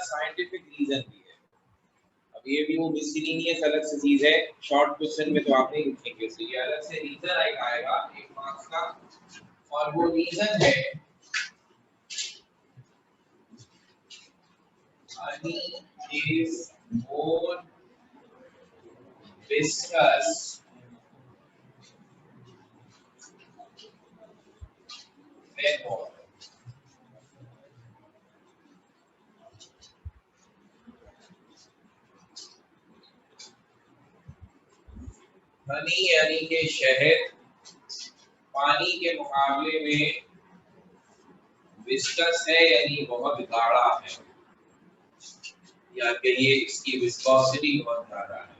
Scientific reason भी है। अब ये भी वो मिसलिनियस अलग से चीज है, शॉर्ट क्वेश्चन में तो आप नहीं लिखेंगे, तो ये अलग से रीजन आएगा 1 मार्क्स का, और वो रीजन है honey is more viscous than water. Honey यानी कि शहद पानी के मुकाबले में विस्कस है, यानी बहुत गाढ़ा है, या कहिए इसकी विस्कोसिटी बहुत ज्यादा है।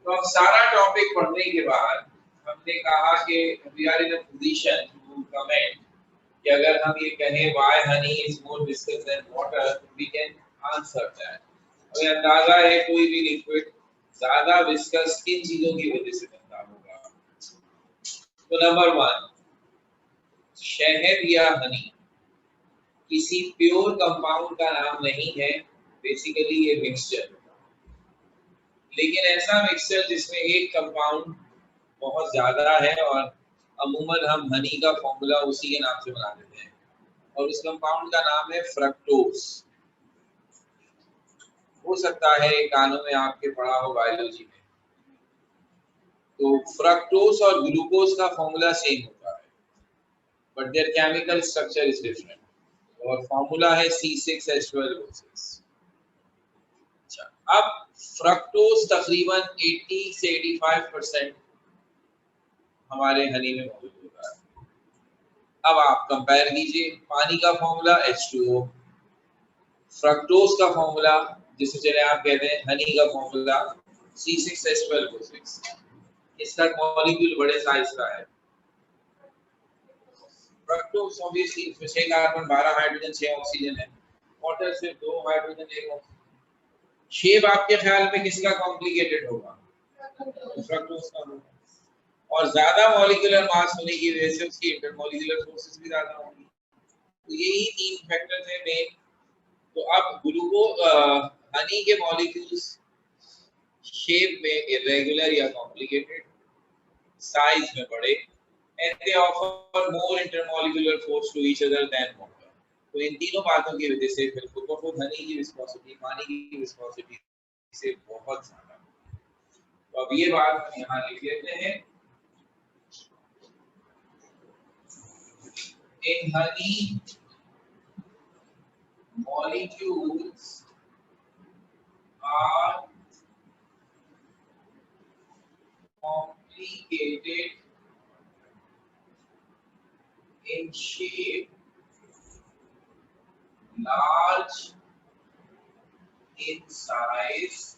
तो अब सारा टॉपिक पढ़ने के बाद हमने कहा कि we are in a position to comment कि अगर हम ये कहें why honey is more viscous than water, we can answer that. हमें अंदाजा है कोई भी लिक्विड ज्यादा विस्कस किन चीजों की वजह से बनता होगा। तो नंबर 1, शहद या हनी किसी प्योर कंपाउंड का नाम नहीं है, बेसिकली ये मिक्सचर, लेकिन ऐसा मिक्सचर जिसमें एक कंपाउंड बहुत ज्यादा है, और अमूमन हम हनी का फॉर्मूला उसी के नाम से बना देते हैं, और उस कंपाउंड का नाम है फ्रक्टोज। हो सकता है कानों में आपके पढ़ा हो बायोलॉजी में। तो फ्रक्टोज और ग्लूकोज का फॉर्मूला सेम होता है, but there chemical structure is different, और फॉर्मूला है C6H12O6। अब फ्रक्टोज तकरीबन 80 से 85% हमारे हनी में मौजूद होता है। अब आप कंपेयर कीजिए, पानी का फॉर्मूला H2O, फ्रक्टोज का फॉर्मूला जिसे चले आप कहते हैं हनी का फॉर्मूला C6H12O6। इसका मॉलिक्यूल बड़े साइज का है। फ्रक्टोज ऑब्वियसली इसमें 6 कार्बन 12 हाइड्रोजन 6 ऑक्सीजन है, वाटर सिर्फ 2 हाइड्रोजन 1 ऑक्सीजन। शेप आपके ख्याल में किसका कॉम्प्लिकेटेड होगा? फ्रक्टोज का होगा, और ज्यादा मॉलिक्यूलर मास होने की वजह से उसकी इंटरमॉलिक्यूलर फोर्सेस भी ज्यादा होंगी। तो यही 3 फैक्टर्स हैं मेन। तो अब हनी के मॉलिक्यूल्स शेप में इरेगुलर या कॉम्प्लिकेटेड, साइज में बड़े, and they offer more intermolecular force to each other than water. तो इन तीनों बातों की वजह से फिर खुद हनी की विस्कोसिटी पानी की विस्कोसिटी से बहुत ज्यादा। तो अब ये बात हम यहाँ लिख लेते हैं। In honey, molecules are complicated in shape, large in size,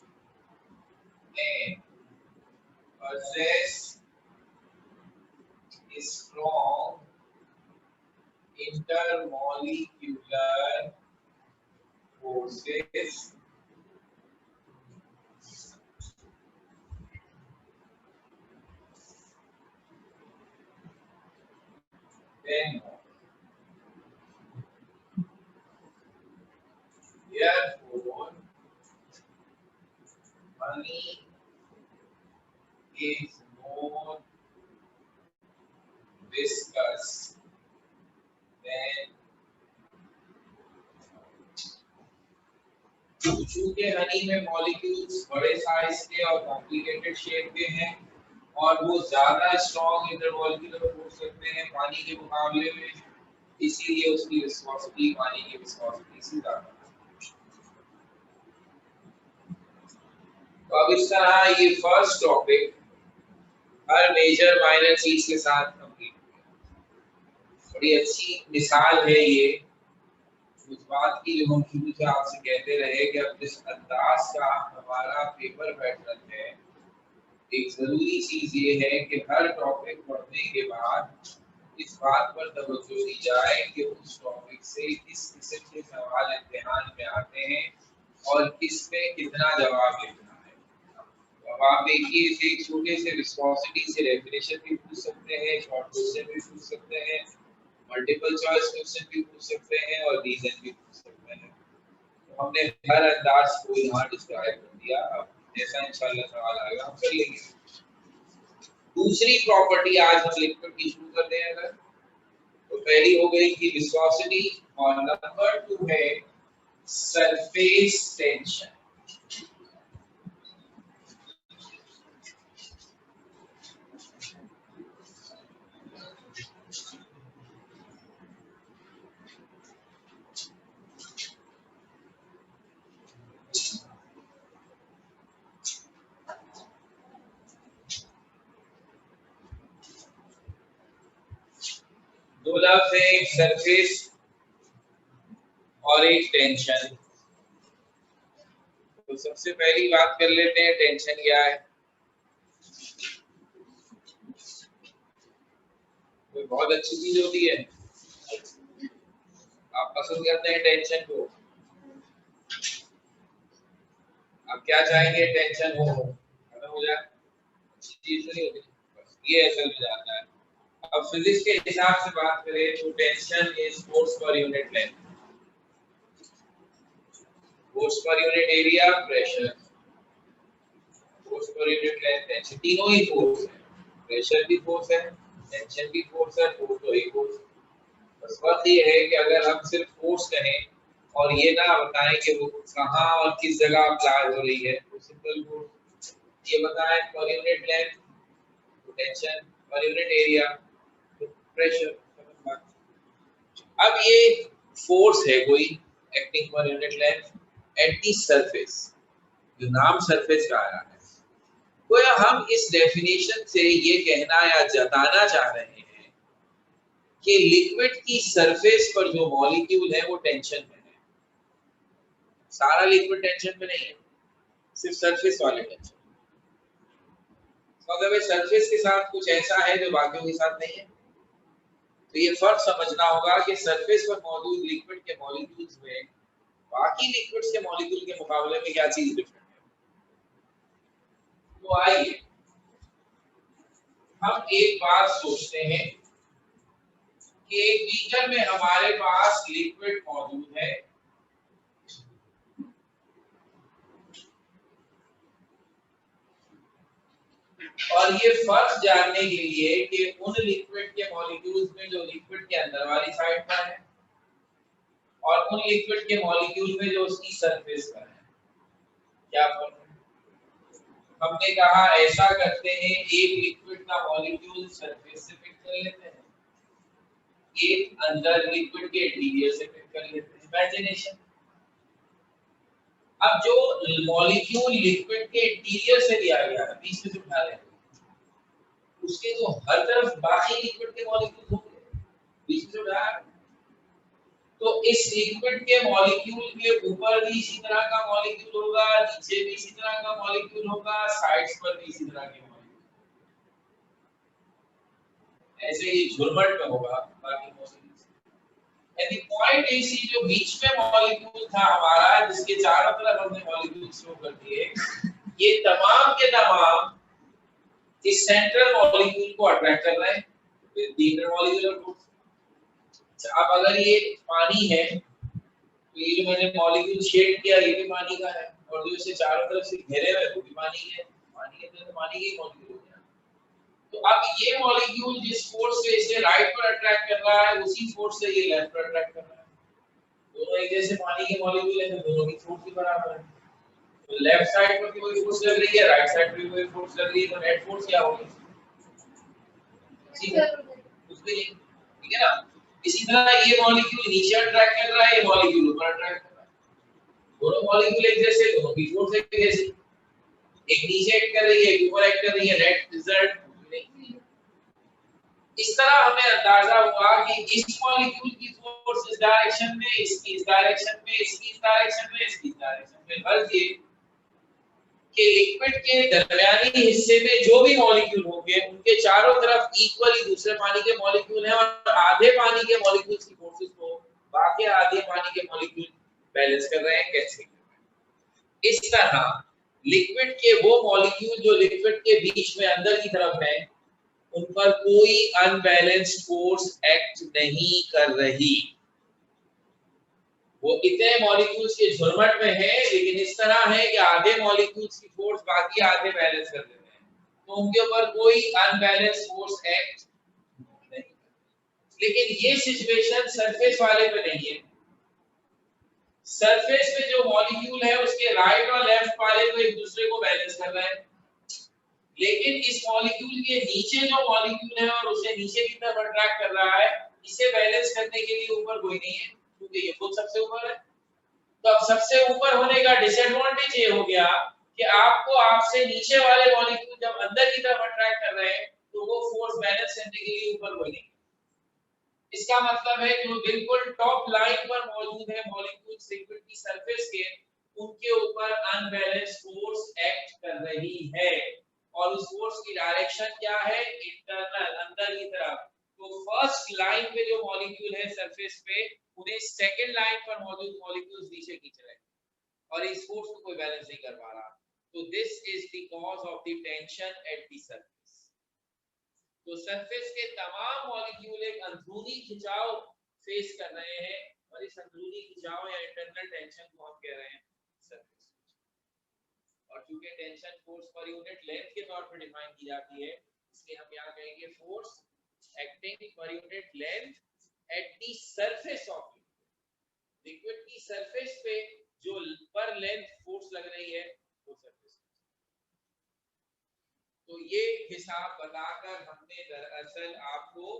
and possess strong intermolecular forces than therefore honey is more viscous than चूंकि हनी में मॉलिक्यूल्स बड़े साइज के और कॉम्प्लिकेटेड शेप के हैं, और वो ज्यादा स्ट्रॉन्ग इंटरमॉलिक्यूलर फोर्स रखते हैं पानी के मुकाबले में, इसीलिए उसकी विस्कोसिटी पानी की विस्कोसिटी से ज्यादा है। तो अब इस तरह ये फर्स्ट टॉपिक हर मेजर माइनर चीज के साथ कंप्लीट हो गया। बड़ी अच्छी मिसाल है ये उस बात की जो हम शुरू से आपसे कहते रहे कि अब जिस अंदाज का हमारा पेपर पैटर्न है, एक जरूरी चीज ये है कि हर टॉपिक पढ़ने के बाद इस बात पर तवज्जो दी जाए कि उस टॉपिक से किस किस्म के सवाल इम्तिहान में आते हैं और किस में कितना जवाब लिखना है। तो अब आप देखिए, इसे एक छोटे से विस्कोसिटी से डेफिनेशन भी पूछ सकते हैं, शॉर्ट क्वेश्चन भी पूछ सकते हैं, मल्टीपल चॉइस क्वेश्चन भी पूछ सकते हैं, और रीजन भी पूछ सकते हैं। हमने हर अंदाज को यहाँ डिस्क्राइब कर दिया। अब जैसा इंशाल्लाह सवाल आएगा हम कर लेंगे। दूसरी प्रॉपर्टी आज हम लिक्विड की शुरू करते हैं। अगर तो पहली हो गई कि विस्कोसिटी और नंबर 2 है सरफेस टेंशन। दो लफ्ज है, एक सरफेस और एक टेंशन। तो सबसे पहली बात कर लेते हैं टेंशन क्या है। कोई बहुत अच्छी चीज होती है, आप पसंद करते हैं टेंशन को, आप क्या चाहेंगे टेंशन हो खत्म हो जाए, अच्छी चीज नहीं होती, बस ये असल में जाता है। अब फिजिक्स के हिसाब से बात करें तो tension is force per unit length, force per unit area, pressure, force per unit length, tension, तीनों ही फोर्स है। प्रेशर भी फोर्स है, टेंशन भी फोर्स है, फोर्स तो ही फोर्स। बस बात ये है कि अगर हम सिर्फ फोर्स कहें और ये ना बताएं कि वो कहाँ और किस जगह अप्लाई हो रही है, तो सिंपल फोर्स ये बताएं पर यूनिट लेंथ, टेंशन, पर यूनिट एरिया, प्रेशर। अब ये फोर्स है कोई acting per unit length at the surface, जो नाम सरफेस का आया है। तो हम इस डेफिनेशन से ये कहना या जताना चाह रहे हैं कि लिक्विड की सरफेस पर जो मॉलिक्यूल है वो टेंशन में है। सारा लिक्विड टेंशन में नहीं है, सिर्फ सरफेस वाले टेंशन। तो अगर सरफेस के साथ कुछ ऐसा है जो बाकियों के साथ नहीं है, तो ये फर्क समझना होगा कि सरफेस पर मौजूद लिक्विड के मॉलिक्यूल्स में बाकी लिक्विड्स के मॉलिक्यूल के मुकाबले में क्या चीज डिफरेंट है। तो आइए हम एक बात सोचते हैं कि एक बीकर में हमारे पास लिक्विड मौजूद है और ये फर्क जानने के लिए कि उन लिक्विड के मॉलिक्यूल्स में जो लिक्विड के अंदर वाली साइड पर है और उन लिक्विड के मॉलिक्यूल में जो उसकी सरफेस पर है, क्या फर्क है। हमने कहा ऐसा करते हैं, एक लिक्विड का मॉलिक्यूल सरफेस से पिक कर लेते हैं, एक अंदर लिक्विड के इंटीरियर से पिक कर लेते हैं। इमेजिनेशन, अब जो मॉलिक्यूल लिक्विड के इंटीरियर से लिया गया है, बीच में से उठा लें, उसके जो हर तरफ बाकी लिक्विड के मॉलिक्यूल होंगे, बीच में से उठा, तो इस लिक्विड के मॉलिक्यूल के ऊपर भी इसी तरह का मॉलिक्यूल होगा, नीचे भी इसी तरह का मॉलिक्यूल होगा, साइड्स पर भी इसी तरह के मॉलिक्यूल, ऐसे ही झुरमट में होगा बाकी molecules. And the point is जो बीच में मॉलिक्यूल था हमारा, जिसके चारों तरफ हमने मॉलिक्यूल शो कर दिए, ये तमाम के तमाम इस सेंट्रल मॉलिक्यूल को अट्रैक्ट कर रहे हैं, इंटरमॉलिक्यूलर फोर्स। अब अगर ये पानी है तो ये जो मैंने मॉलिक्यूल शेड किया ये भी पानी का है, और जो इसे चारों तरफ से घेरे हुए वो भी पानी है, पानी के अंदर तो पानी के ही मॉलिक्यूल हो गया। तो अब ये मॉलिक्यूल जिस फोर्स से इसे राइट पर अट्रैक्ट कर रहा है, उसी फोर्स से ये लेफ्ट पर अट्रैक्ट कर रहा है। दोनों एक जैसे पानी के मॉलिक्यूल है तो दोनों की फोर्स भी बराबर है। तो लेफ्ट साइड पर भी वही फोर्स लग रही है, राइट साइड पर भी वही फोर्स लग रही है, तो नेट फोर्स क्या होगी, ठीक है, कुछ भी नहीं, ठीक है ना। इसी तरह ये मॉलिक्यूल नीचे अट्रैक्ट कर रहा है, ये मॉलिक्यूल ऊपर अट्रैक्ट कर रहा है, दोनों मॉलिक्यूल एक जैसे, दोनों की फोर्स एक जैसी, एक नीचे एक्ट कर रही है, एक ऊपर एक्ट कर रही है, नेट रिजल्ट नहीं। इस तरह हमें अंदाजा हुआ कि इस मॉलिक्यूल की फोर्स इस डायरेक्शन में, इसकी इस डायरेक्शन में, इसकी इस डायरेक्शन में, इसकी इस डायरेक्शन में। बस ये कि लिक्विड के दरमियानी हिस्से में जो भी मॉलिक्यूल होंगे उनके चारों तरफ इक्वली दूसरे पानी के मॉलिक्यूल हैं, और आधे पानी के मॉलिक्यूल्स की फोर्सेस को बाकी आधे पानी के मॉलिक्यूल बैलेंस कर रहे हैं। कैसे? इस तरह लिक्विड के वो मॉलिक्यूल जो लिक्विड के बीच में अंदर की तरफ है, उन पर कोई अनबैलेंस्ड फोर्स एक्ट नहीं कर रही। वो इतने मॉलिक्यूल्स के झुरमट में है, लेकिन इस तरह है कि आधे मॉलिक्यूल्स की फोर्स बाकी आधे बैलेंस कर देते हैं, तो उनके ऊपर कोई अनबैलेंस फोर्स एक्ट नहीं। लेकिन ये सिचुएशन सरफेस वाले पे नहीं है। सरफेस पे जो मॉलिक्यूल है उसके राइट और लेफ्ट वाले तो एक दूसरे को बैलेंस कर रहे हैं, लेकिन इस मॉलिक्यूल के नीचे जो मॉलिक्यूल है और उसे नीचे की तरफ अट्रैक्ट कर रहा है, इसे बैलेंस करने के लिए ऊपर कोई नहीं है, क्योंकि ये खुद सबसे ऊपर है। तो अब सबसे ऊपर होने का डिसएडवांटेज ये हो गया कि आपको आपसे नीचे वाले मॉलिक्यूल जब अंदर की तरफ अट्रैक्ट कर रहे हैं तो वो फोर्स बैलेंस करने के लिए ऊपर कोई नहीं। इसका मतलब है जो बिल्कुल टॉप लाइन पर मौजूद है मॉलिक्यूल लिक्विड की सरफेस के, उनके ऊपर अनबैलेंस फोर्स एक्ट कर रही है, और उस फोर्स की डायरेक्शन क्या है? इंटरनल, अंदर की तरफ। तो फर्स्ट लाइन पे जो मॉलिक्यूल है सरफेस पे, उन्हें सेकंड लाइन पर मौजूद मॉलिक्यूल्स नीचे खींच रहे हैं, और इस फोर्स को कोई बैलेंस नहीं कर पा रहा। तो this is the cause of the tension at the surface. तो सरफेस के तमाम मॉलिक्यूल एक अंदरूनी खिंचाव फेस कर रहे हैं, और इस अंदरूनी खिंचाव या इंटरनल टेंशन को हम कह रहे हैं सरफेस। और चूंकि tension force per unit length के तौर पर डिफाइन की जाती है, इसलिए हम यहाँ कहेंगे force acting per unit length at the surface of liquid की सरफेस पे जो पर लेंथ फोर्स लग रही है वो सरफेस। तो ये हिसाब बताकर हमने दरअसल आपको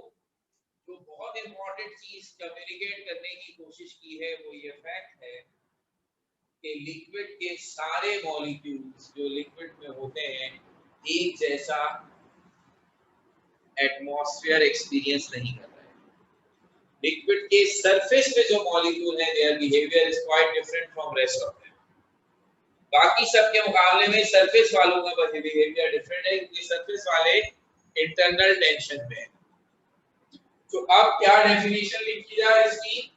जो बहुत इंपॉर्टेंट चीज कम्युनिकेट करने की कोशिश की है वो ये फैक्ट है कि लिक्विड के सारे मॉलिक्यूल्स जो लिक्विड में होते हैं एक जैसा एटमॉस्फेयर एक्सपीरियंस नहीं कर रहे हैं। लिक्विड के सरफेस पे जो मॉलिक्यूल है their behaviour is quite different from rest of them. बाकी सब के मुकाबले में सरफेस वालों का बिहेवियर डिफरेंट है, क्योंकि सरफेस वाले इंटरनल टेंशन में है। तो अब क्या डेफिनेशन लिखी जाए इसकी?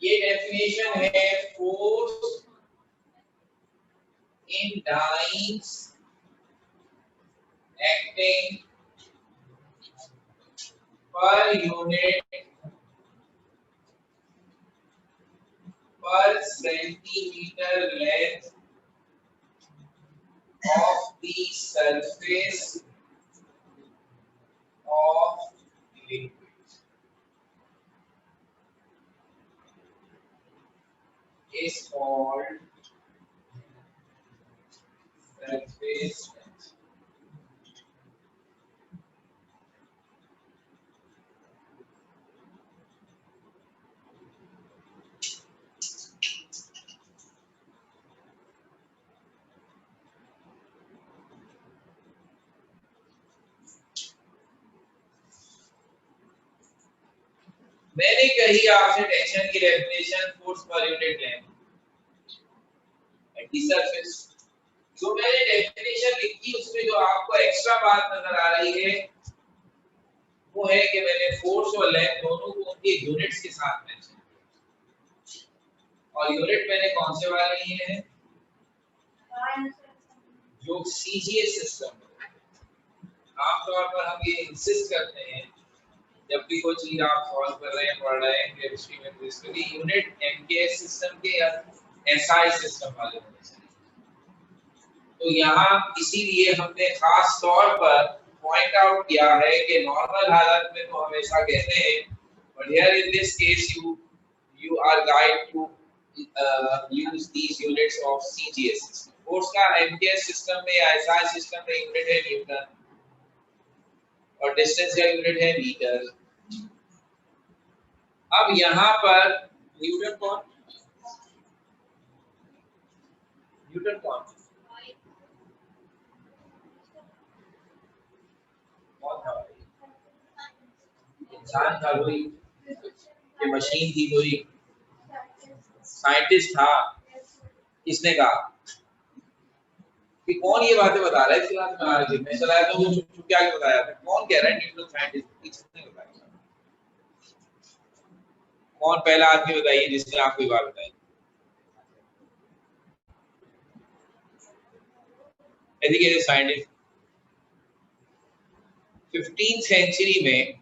ये डेफिनेशन है force in dynes acting per unit per centimetre length of the surface of liquid is called surface tension. मैंने कही आपसे टेंशन की definition force per unit length at the surface. जो मैंने डेफिनेशन लिखी उसमें जो आपको एक्स्ट्रा बात नजर आ रही है वो है कि मैंने फोर्स और लेंथ दोनों को उनके यूनिट्स के साथ मेंशन किया, और यूनिट मैंने कौन से वाले लिए हैं? जो सीजीएस सिस्टम। आमतौर पर हम ये इंसिस्ट करते हैं जब भी कोई चीज आप सॉल्व कर रहे हैं, पढ़ रहे हैं केमिस्ट्री में, तो इसके लिए यूनिट एमकेएस सिस्टम के या एसआई सिस्टम वाले होने चाहिए। तो यहाँ इसीलिए हमने खास तौर पर पॉइंट आउट किया है कि नॉर्मल हालत में तो हमेशा कहते हैं, but here in this case you are guide to use these units of CGS system. Force का एमकेएस सिस्टम में या एसआई सिस्टम में यूनिट है न्यूटन, और डिस्टेंस का यूनिट है मीटर। अब यहाँ पर न्यूटन कौन? न्यूटन कौन? कौन था? इंसान था कोई? ये मशीन थी कोई? साइंटिस्ट था? किसने कहा कि कौन ये बातें बता रहा है? क्लास में आ रही थी, मैं चलाया तो वो चुप क्या बताया था? कौन कह रहा है न्यूटन साइंटिस्ट? किसने बताया? कौन पहला आदमी बताइए जिसने आपको ये बात बताई? Educated scientist. 15th सेंचुरी में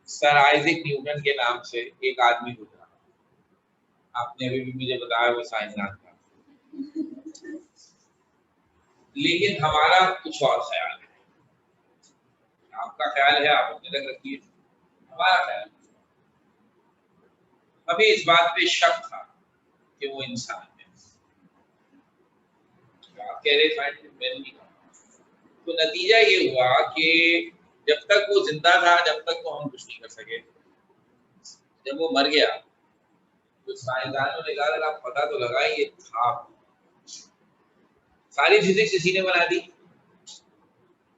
सर आइजैक न्यूटन के नाम से एक आदमी गुजरा। आपने अभी भी मुझे बताया वो साइंसदान था, लेकिन हमारा कुछ और ख्याल है। आपका ख्याल है आप अपने तक रखिए, हमारा ख्याल हमें इस बात पे शक था कि वो इंसान है। आप कह रहे साइंटिफिक मैंने नहीं कहा। तो नतीजा ये हुआ कि जब तक वो जिंदा था तब तक तो हम कुछ नहीं कर सके। जब वो मर गया तो साइंसदानों ने कहा आप पता तो लगाइए था। सारी फिजिक्स इसी ने बना दी।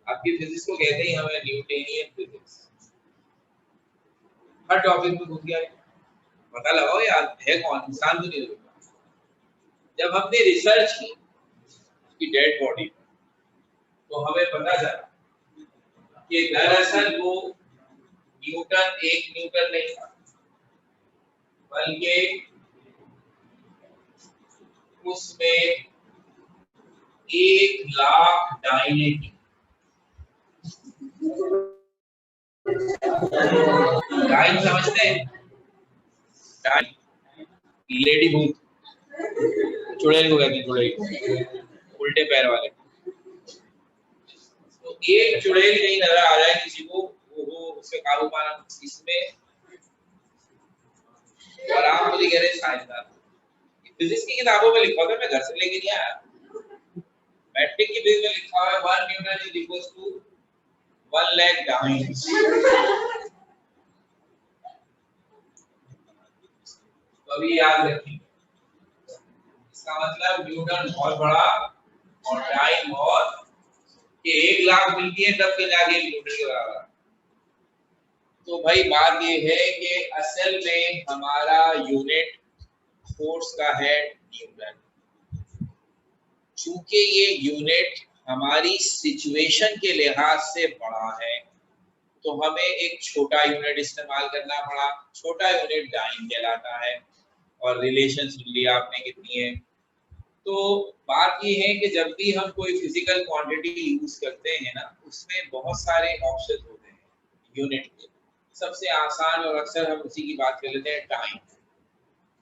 आपकी फिजिक्स को कहते ही हमें न्यूटोनियन फिजिक्स। हर टॉपिक में घुस गया, पता लगाओ यार है कौन, इंसान तो नहीं होगा। जब हमने रिसर्च की उसकी डेड बॉडी पर तो हमें पता चला कि दरअसल वो न्यूटन एक न्यूटन नहीं था, बल्कि उसमें 1,00,000 डाइने थी। डाइन समझते हैं? डाइन लेडी भूत, चुड़ैल को कहते हैं, चुड़ैल उल्टे पैर वाले। तो एक चुड़ैल कहीं नजर आ जाए किसी को, वो उससे काबू पाना इसमें। और आप मुझे कह रहे साइंसदान, फिजिक्स की किताबों में लिखा होता है, मैं घर से लेके नहीं आया। मैट्रिक की पेज में लिखा है 1 newton is equal to 1,00,000 dynes. अभी याद रखिए, इसका मतलब न्यूटन बहुत बड़ा और टाइम और कि 1,00,000 मिलती है तब के जाके न्यूटन के बराबर। तो भाई बात ये है कि असल में हमारा यूनिट फोर्स का है न्यूटन। चूंकि ये यूनिट हमारी सिचुएशन के लिहाज से बड़ा है तो हमें एक छोटा यूनिट इस्तेमाल करना पड़ा। छोटा यूनिट डाइन कहलाता है और रिलेशन सुन लिया आपने कितनी है। तो बात ये है कि जब भी हम कोई फिजिकल क्वांटिटी यूज करते हैं ना, उसमें बहुत सारे ऑप्शन होते हैं यूनिट के। सबसे आसान और अक्सर हम उसी की बात कर लेते हैं, टाइम।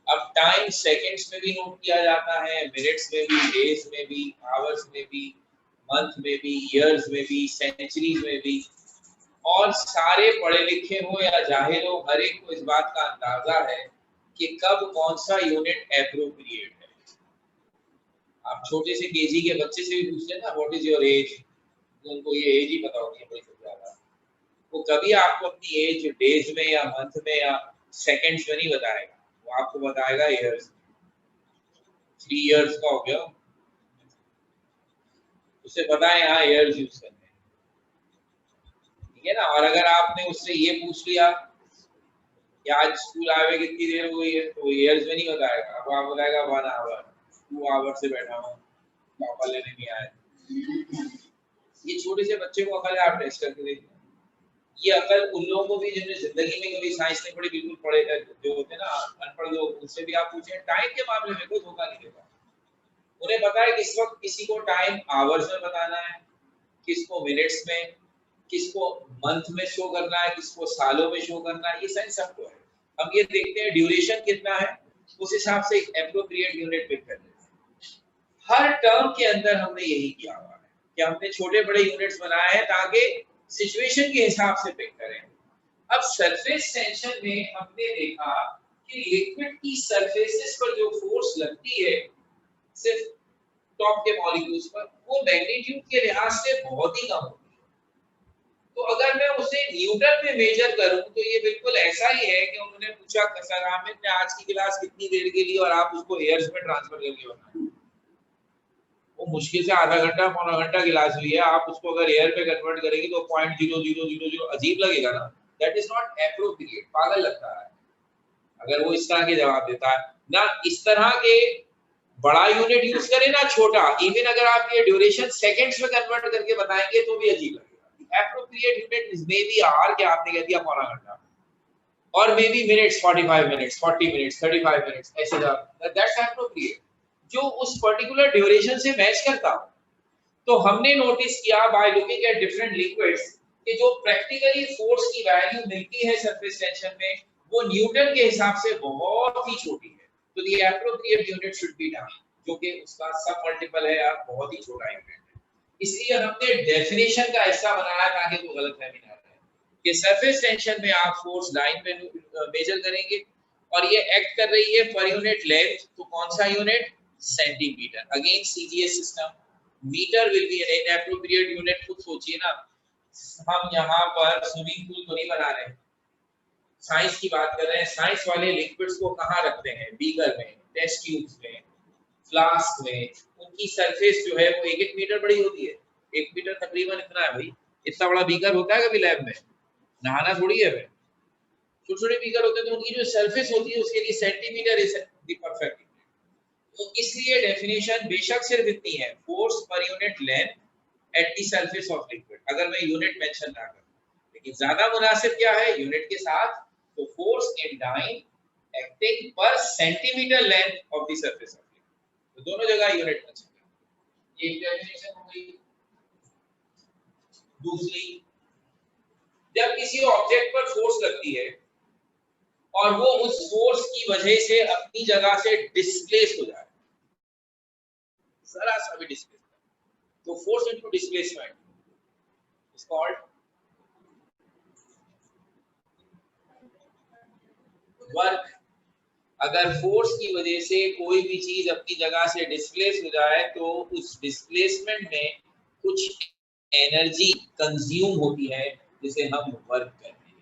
अब टाइम सेकंड्स में भी नोट किया जाता है, मिनट्स में भी, डेज में भी, आवर्स में भी, मंथ में भी, ईयर्स में भी, सेंचुरीज में भी। और सारे पढ़े लिखे हो या जाहिर हो, हर एक को इस बात का अंदाजा है कि कब कौन सा यूनिट एप्रोप्रिएट है। आप छोटे से केजी के बच्चे से भी पूछ लेना व्हाट इज योर एज, तो उनको ये एज ही पता होती है बड़ी ज्यादा। वो कभी आपको अपनी एज डेज में या मंथ में या सेकंड्स में नहीं बताएगा, वो आपको बताएगा ईयर्स। 3 इयर्स का हो गया, उसे पता है यहाँ ईयर्स यूज करने हैं, ठीक है ना। और अगर आपने उससे ये पूछ लिया कि आज स्कूल आए हुए कितनी देर हुई है, तो ईयर्स में नहीं बताएगा, अब आप बताएगा 1 आवर, 2 आवर से बैठा हूँ, पापा लेने नहीं आए। ये छोटे से बच्चे को अकल है, आप टेस्ट करके देखिए। ये अकल उन लोगों को भी जिन्होंने जिंदगी में कभी साइंस नहीं पढ़ी, बिल्कुल पढ़े जो होते हैं ना अनपढ़ लोग, उनसे भी आप पूछें टाइम के मामले में कोई धोखा नहीं देता। उन्हें पता है किस वक्त किसी को टाइम आवर्स में बताना है, किसको मिनट्स में, किसको मंथ में शो करना है, किसको सालों में शो करना है। ये साइंस सबको है। हम ये देखते हैं ड्यूरेशन कितना है, उस हिसाब से एक एप्रोप्रिएट यूनिट पिक कर देते हैं। हर टर्म के अंदर हमने यही किया हुआ है कि हमने छोटे बड़े यूनिट्स बनाए हैं ताकि सिचुएशन के हिसाब से पिक करें। अब सरफेस टेंशन में हमने देखा कि लिक्विड की सरफेसेस पर जो फोर्स लगती है सिर्फ टॉप के मॉलिक्यूल्स पर, वो मैग्नीट्यूड के लिहाज से बहुत ही कम होती है। तो अगर मैं उसे न्यूटन में मेजर करूं तो ये बिल्कुल ऐसा ही है कि उन्होंने पूछा सर हामिद ने आज की क्लास कितनी देर के लिए और आप उसको एयर्स में ट्रांसफर करके बताएं। वो मुश्किल से आधा घंटा पौना घंटा क्लास हुई है, आप उसको अगर एयर पे कन्वर्ट करेंगे तो 0.0000 अजीब लगेगा ना, दैट इज नॉट एप्रोप्रिएट, पागल लगता है अगर वो इस तरह के जवाब देता है ना। इस तरह के बड़ा यूनिट यूज करें ना छोटा, इवन अगर आप ये ड्यूरेशन सेकंड्स में कन्वर्ट करके बताएंगे तो भी अजीब लगेगा। Appropriate unit is may be hour, के आपने कह दिया पौना घंटा, और may be minutes, 45 minutes, 40 minutes, 35 minutes, ऐसे दैट्स एप्रोप्रिएट, जो उस पर्टिकुलर ड्यूरेशन से मैच करता हो। तो हमने नोटिस किया by looking at different liquids कि जो प्रैक्टिकली फोर्स की वैल्यू मिलती है सरफेस टेंशन में वो न्यूटन के हिसाब से बहुत ही छोटी है। तो the appropriate unit should be down, जो कि उसका सब मल्टीपल है या बहुत ही छोटा यूनिट है। इसलिए हमने डेफिनेशन का हिस्सा बनाया ताकि कोई गलतफहमी ना रहे कि सरफेस टेंशन में आप फोर्स लाइन पे मेजर करेंगे और ये एक्ट कर रही है पर यूनिट लेंथ, तो कौन सा unit? Centimetre. Again CGS system, metre will be an appropriate unit. खुद सोचिए ना, हम यहाँ पर स्विमिंग पूल तो नहीं बना रहे, साइंस की बात कर रहे हैं। साइंस वाले लिक्विड्स को कहाँ रखते हैं? बीकर में, टेस्ट ट्यूब्स में, फ्लास्क में। उनकी सरफेस जो है वो 1-1 मीटर बड़ी होती है। 1 मीटर तकरीबन इतना है भाई। इतना बड़ा बीकर होता है कभी लैब में? नहाना थोड़ी है। छोटे छोटे बीकर होते हैं तो उनकी जो सरफेस होती है उसके लिए सेंटीमीटर इज द परफेक्ट। तो इसलिए डेफिनेशन बेशक सिर्फ इतनी है, force per unit length at the surface of liquid, अगर मैं यूनिट मेंशन ना करूं। लेकिन ज्यादा मुनासिब क्या है यूनिट के साथ? तो फोर्स इन डाइन एक्टिंग पर centimetre length of the surface of liquid. तो दोनों जगह यूनिट मेंशन करें। एक डेफिनेशन हो गई। दूसरी, जब किसी ऑब्जेक्ट पर फोर्स लगती है और वो उस फोर्स की वजह से अपनी जगह से डिस्प्लेस हो जाए, जरा सा भी डिस्प्लेस, तो force into displacement is called work. अगर फोर्स की वजह से कोई भी चीज अपनी जगह से डिस्प्लेस हो जाए तो उस डिस्प्लेसमेंट में कुछ एनर्जी कंज्यूम होती है जिसे हम वर्क कहते हैं।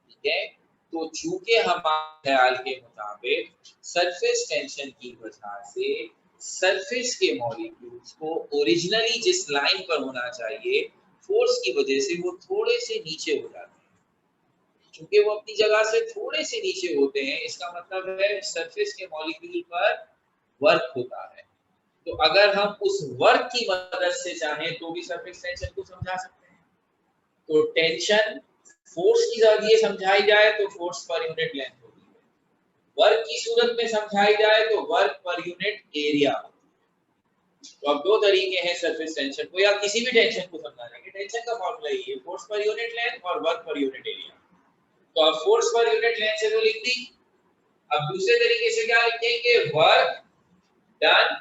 ठीक है, तो चूंकि हमारे ख्याल के मुताबिक सरफेस टेंशन की वजह से सरफेस के मॉलिक्यूल्स को ओरिजिनली जिस लाइन पर होना चाहिए, फोर्स की वजह से वो थोड़े से नीचे हो जाते हैं। चूंकि वो अपनी जगह से थोड़े से नीचे होते हैं, इसका मतलब है सरफेस के मॉलिक्यूल पर वर्क होता है। तो अगर हम उस वर्क की मदद से चाहें तो भी सरफेस टेंशन को समझा सकते हैं। तो टेंशन फोर्स की जरिए समझाई जाए तो फोर्स पर यूनिट लेंथ होती है, वर्क की सूरत में समझाई जाए तो वर्क पर यूनिट एरिया। तो अब दो तरीके हैं सरफेस टेंशन को या किसी भी टेंशन को समझाने के। टेंशन का फॉर्मूला यही है, फोर्स पर यूनिट लेंथ और वर्क पर यूनिट एरिया। तो अब फोर्स पर यूनिट लेंथ से तो लिख दी, अब दूसरे तरीके से क्या लिखेंगे? वर्क डन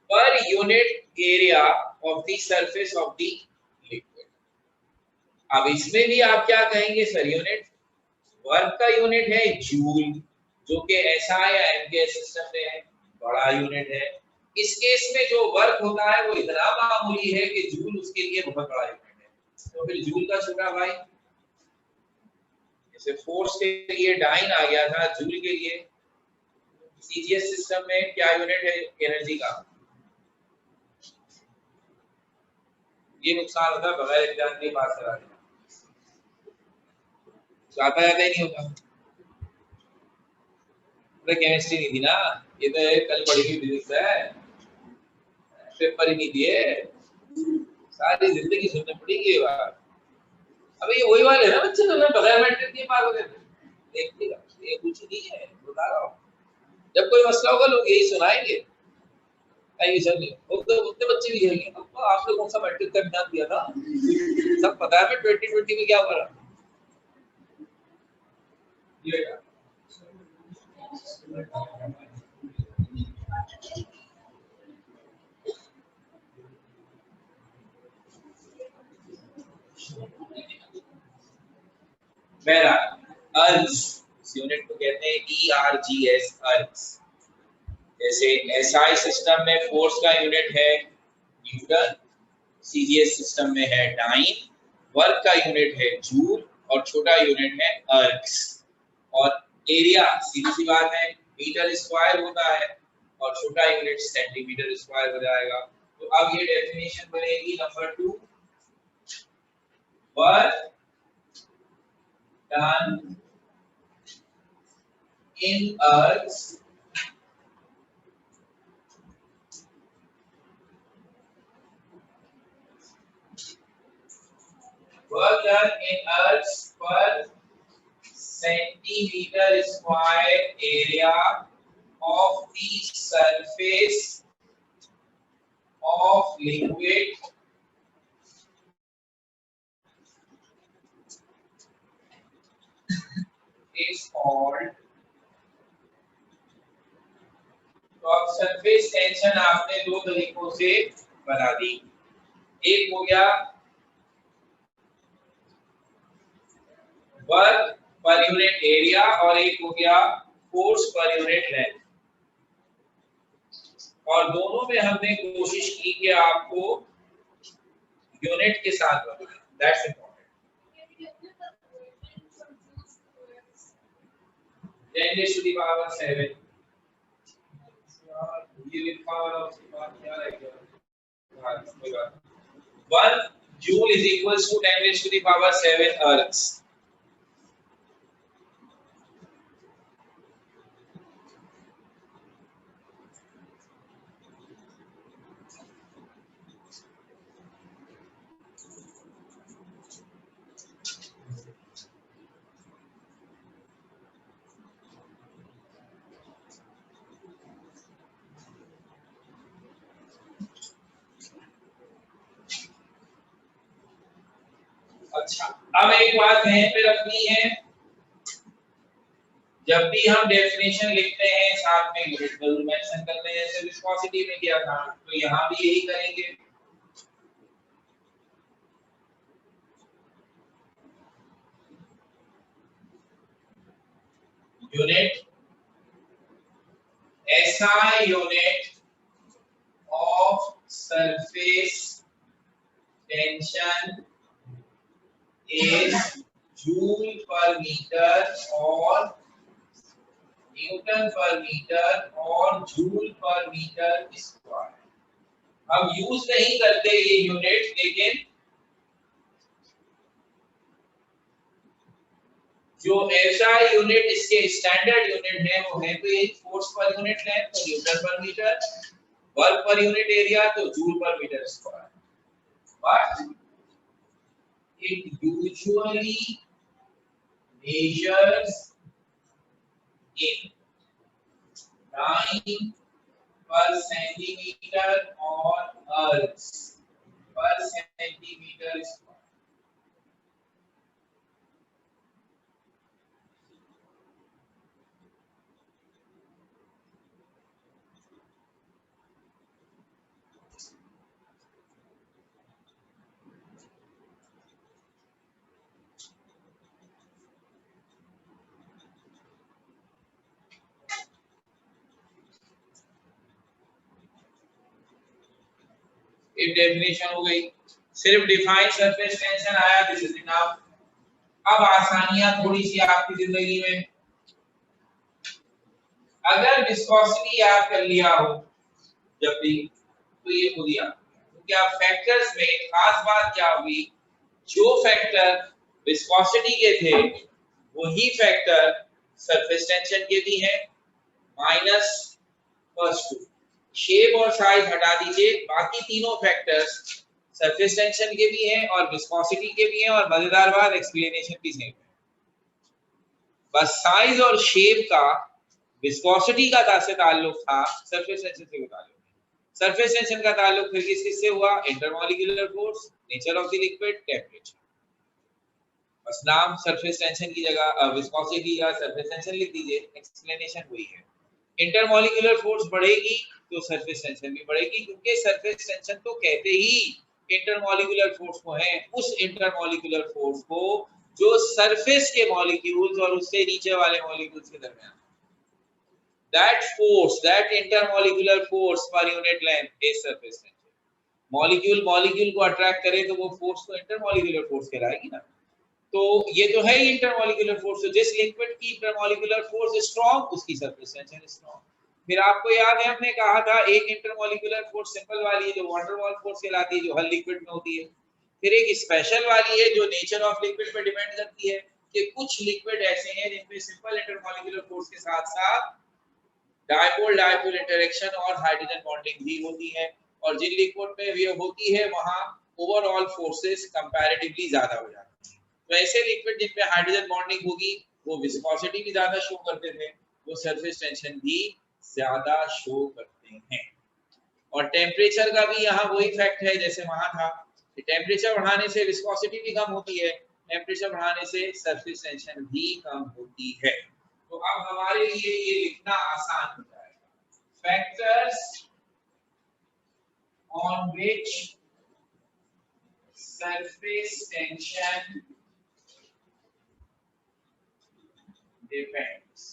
पर unit area of the surface of the liquid. अब इसमें भी आप क्या कहेंगे सर? यूनिट, वर्क का यूनिट है जूल, जो कि एसआई या एमकेएस सिस्टम में है, बड़ा यूनिट है। इस केस में जो वर्क होता है वो इतना मामूली है कि जूल उसके लिए बहुत बड़ा यूनिट है। तो फिर जूल का छोटा भाई, जैसे फोर्स के लिए डाइन आ गया था, जूल के लिए सीजीएस सिस्टम में क्या यूनिट है एनर्जी का? ये नुकसान होता है बगैर एग्जाम के पास करा देना, आता ही नहीं होता। अरे केमिस्ट्री नहीं थी ना, ये तो कल पढ़ी हुई फिजिक्स है, पेपर ही नहीं दिए, सारी जिंदगी सुनने पड़ेगी ये बात। अबे ये वही वाले ना बच्चे तो बगैर मैट्रिक के पास हो गए थे, देखिएगा ये कुछ नहीं है, बता रहा हूँ। जब कोई मसला होगा लोग यही सुनाएंगे, सर उतने बच्चे भी कहेंगे आपने कौन सा मैट्रिक का एग्जाम दिया था, सब पता है मैं 2020 में क्या करा। मेरा अर्ज यूनिट को कहते हैं ERGS, अर्ज। जैसे एसआई सिस्टम में फोर्स का यूनिट है न्यूटन, सीजीएस सिस्टम में है डाइन, वर्क का यूनिट है जूल और छोटा यूनिट है अर्ग्स। और एरिया सीधी सी बात है मीटर स्क्वायर होता है और छोटा यूनिट सेंटीमीटर स्क्वायर हो जाएगा। तो अब ये डेफिनेशन बनेगी number 2, work done in earth work done in earth per centimeter square area of the surface of liquid is called, तो अब सरफेस टेंशन आपने दो तरीकों से बना दी। एक हो गया वर्क पर यूनिट एरिया और एक हो गया फोर्स पर यूनिट लेंथ। और दोनों में हमने कोशिश की कि आपको यूनिट के साथ बनाएं। That's important. 10 raised to the power 7, ये लिखा हुआ है उसके बाद क्या रहेगा? हाँ, कोई बात नहीं। 1 joule is equals to 10 raised to the power 7 earths। अच्छा, अब एक बात ध्यान पे रखनी है, जब भी हम डेफिनेशन लिखते हैं साथ में यूनिट जरूर मेंशन करते हैं, जैसे विस्कोसिटी में किया था, तो यहाँ भी यही करेंगे। Unit SI unit of surface tension is joule per meter or newton per metre और जूल पर मीटर स्क्वायर। हम यूज नहीं करते ये यूनिट, लेकिन जो एसआई यूनिट इसके स्टैंडर्ड यूनिट है वो है तो ये फोर्स पर यूनिट लेंथ तो newton per metre, work per unit area तो joule per metre square. But it usually measures in time per centimeter or earths per centimeter square। एक definition हो गई, सिर्फ डिफाइन सरफेस टेंशन आया, this is enough. अब आसानियां थोड़ी सी आपकी जिंदगी में, अगर विस्कोसिटी याद कर लिया हो जब भी, तो ये खुद ही याद, क्योंकि आप फैक्टर्स में खास बात क्या हुई, जो फैक्टर विस्कोसिटी के थे वही फैक्टर सरफेस टेंशन के भी हैं, माइनस फर्स्ट टू। शेप और साइज हटा दीजिए, बाकी तीनों फैक्टर्स सरफेस टेंशन के भी हैं और विस्कोसिटी के भी हैं, और मजेदार बात एक्सप्लेनेशन भी सेम है। बस साइज और शेप का विस्कोसिटी का से ताल्लुक था, सरफेस टेंशन से ताल्लुक नहीं। सरफेस टेंशन का ताल्लुक फिर किससे हुआ? Intermolecular force, nature of the liquid, temperature. बस नाम सरफेस टेंशन की जगह विस्कोसिटी का सरफेस टेंशन लिख दीजिए, एक्सप्लेनेशन वही है। इंटरमॉलिक्यूलर फोर्स बढ़ेगी तो सरफेस टेंशन भी बढ़ेगी, क्योंकि सरफेस टेंशन तो कहते ही इंटरमॉलिक्यूलर फोर्स को है, उस इंटरमॉलिक्यूलर फोर्स को जो सरफेस के मॉलिक्यूल्स और उससे नीचे वाले मॉलिक्यूल्स के दरमियान, that force, that intermolecular force per unit length is surface tension। Molecule को अट्रैक्ट करे तो वो फोर्स तो इंटरमॉलिक्यूलर फोर्स कहलाएगी ना। तो ये तो है इंटरमॉलिक्यूलर फोर्स, तो जिस लिक्विड की इंटरमॉलिक्यूलर फोर्स स्ट्रांग उसकी सरफेस टेंशन स्ट्रांग। फिर आपको याद है हमने कहा था एक इंटरमॉलिक्यूलर फोर्स सिंपल वाली है जो वैन डर वाल्स फोर्स कहलाती है, जो हर लिक्विड में होती है। फिर एक स्पेशल वाली है जो नेचर ऑफ लिक्विड पे डिपेंड करती है, कि कुछ लिक्विड ऐसे हैं जिनमें सिंपल इंटरमॉलिक्यूलर फोर्स के साथ साथ डायपोल डायपोल इंटरेक्शन और हाइड्रोजन बॉन्डिंग भी होती है, और जिन लिक्विड में ये होती है वहां ओवरऑल फोर्सेस कंपैरेटिवली ज्यादा हो जाती है। तो ऐसे लिक्विड जिनमें हाइड्रोजन बॉन्डिंग होगी वो विस्कोसिटी भी ज्यादा शो करते थे, वो सरफेस टेंशन भी ज्यादा शो करते हैं। और टेम्परेचर का भी यहाँ वही फैक्ट है जैसे वहां था, कि टेम्परेचर बढ़ाने से विस्कोसिटी भी कम होती है, टेम्परेचर बढ़ाने से सरफेस टेंशन भी कम होती है। तो अब हमारे लिए ये लिखना आसान हो जाएगा। Factors on which surface tension depends.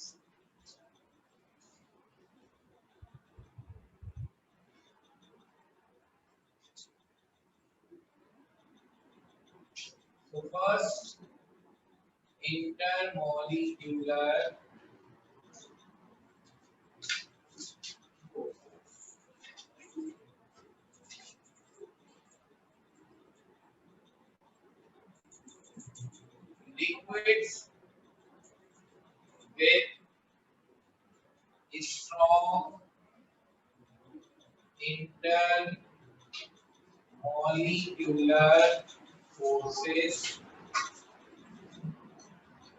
So first, intermolecular liquids with strong intermolecular forces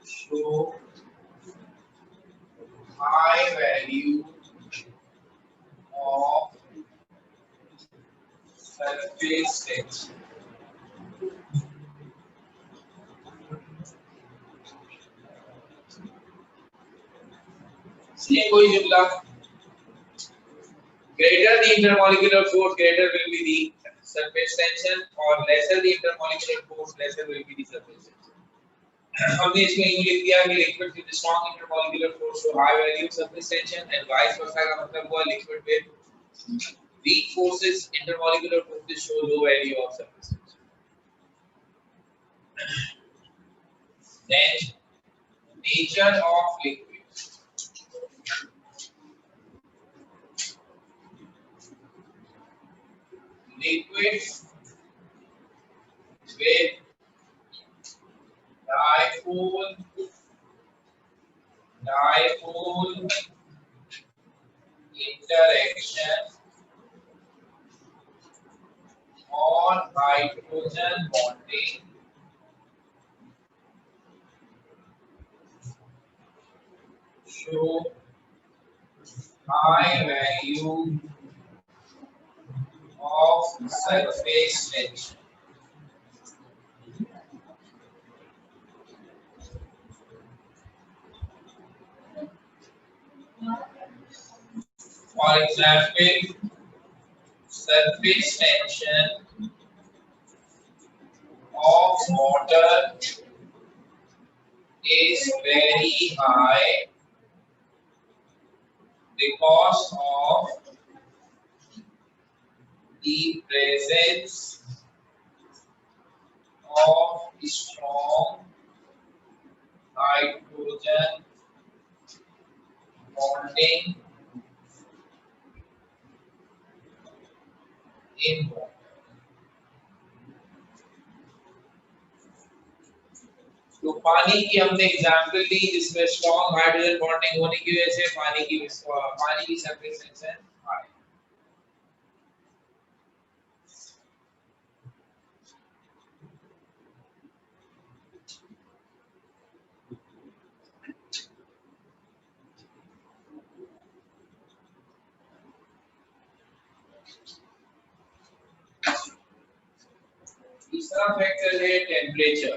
show high value of surface tension. See कोई जुमला, greater the intermolecular force, greater will be the surface tension, or lesser the intermolecular force, lesser will be the surface tension. हमने इसमें यूं लिख दिया कि liquid with strong intermolecular force show high value of surface tension, and vice versa का मतलब हुआ liquid with weak forces, intermolecular forces show low value of surface tension. Then nature of liquid. Liquids with dipole interaction or hydrogen bonding show high value of surface tension. For example, surface tension of water is very high because of the presence of strong hydrogen bonding in water. तो पानी की हमने example ली जिसमें strong hydrogen bonding होने की वजह से पानी की सरफेस टेंशन हाई। तीसरा फैक्टर है temperature.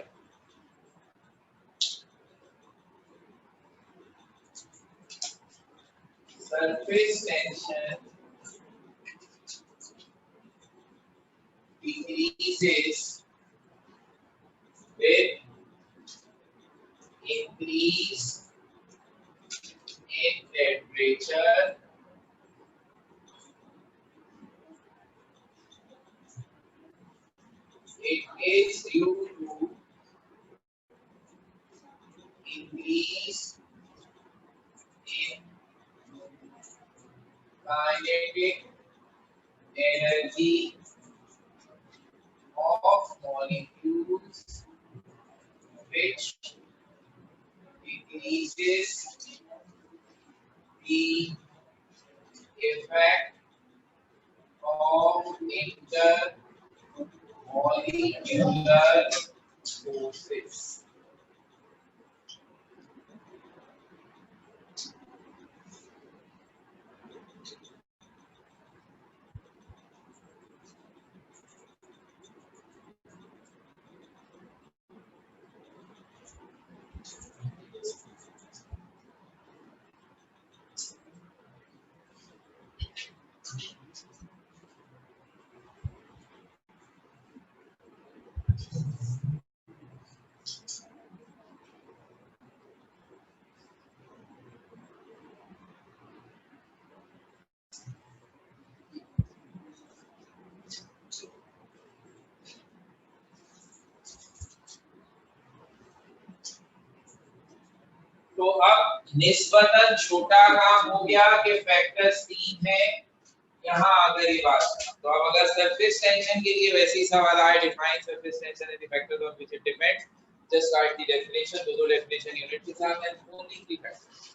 Surface tension decreases with increase in temperature. It is due to increase in kinetic energy of molecules, which decreases the effect of intermolecular forces. तो अब निस्बतन छोटा काम हो गया कि फैक्टर्स 3 है, यहाँ अगर ये बात, तो अब अगर सरफेस टेंशन के लिए वैसे ही सवाल आए, define surface tension and the factors on which it depends, just right the definition, दो डेफिनेशन यूनिट के साथ एंड ओनली 3 फैक्टर्स।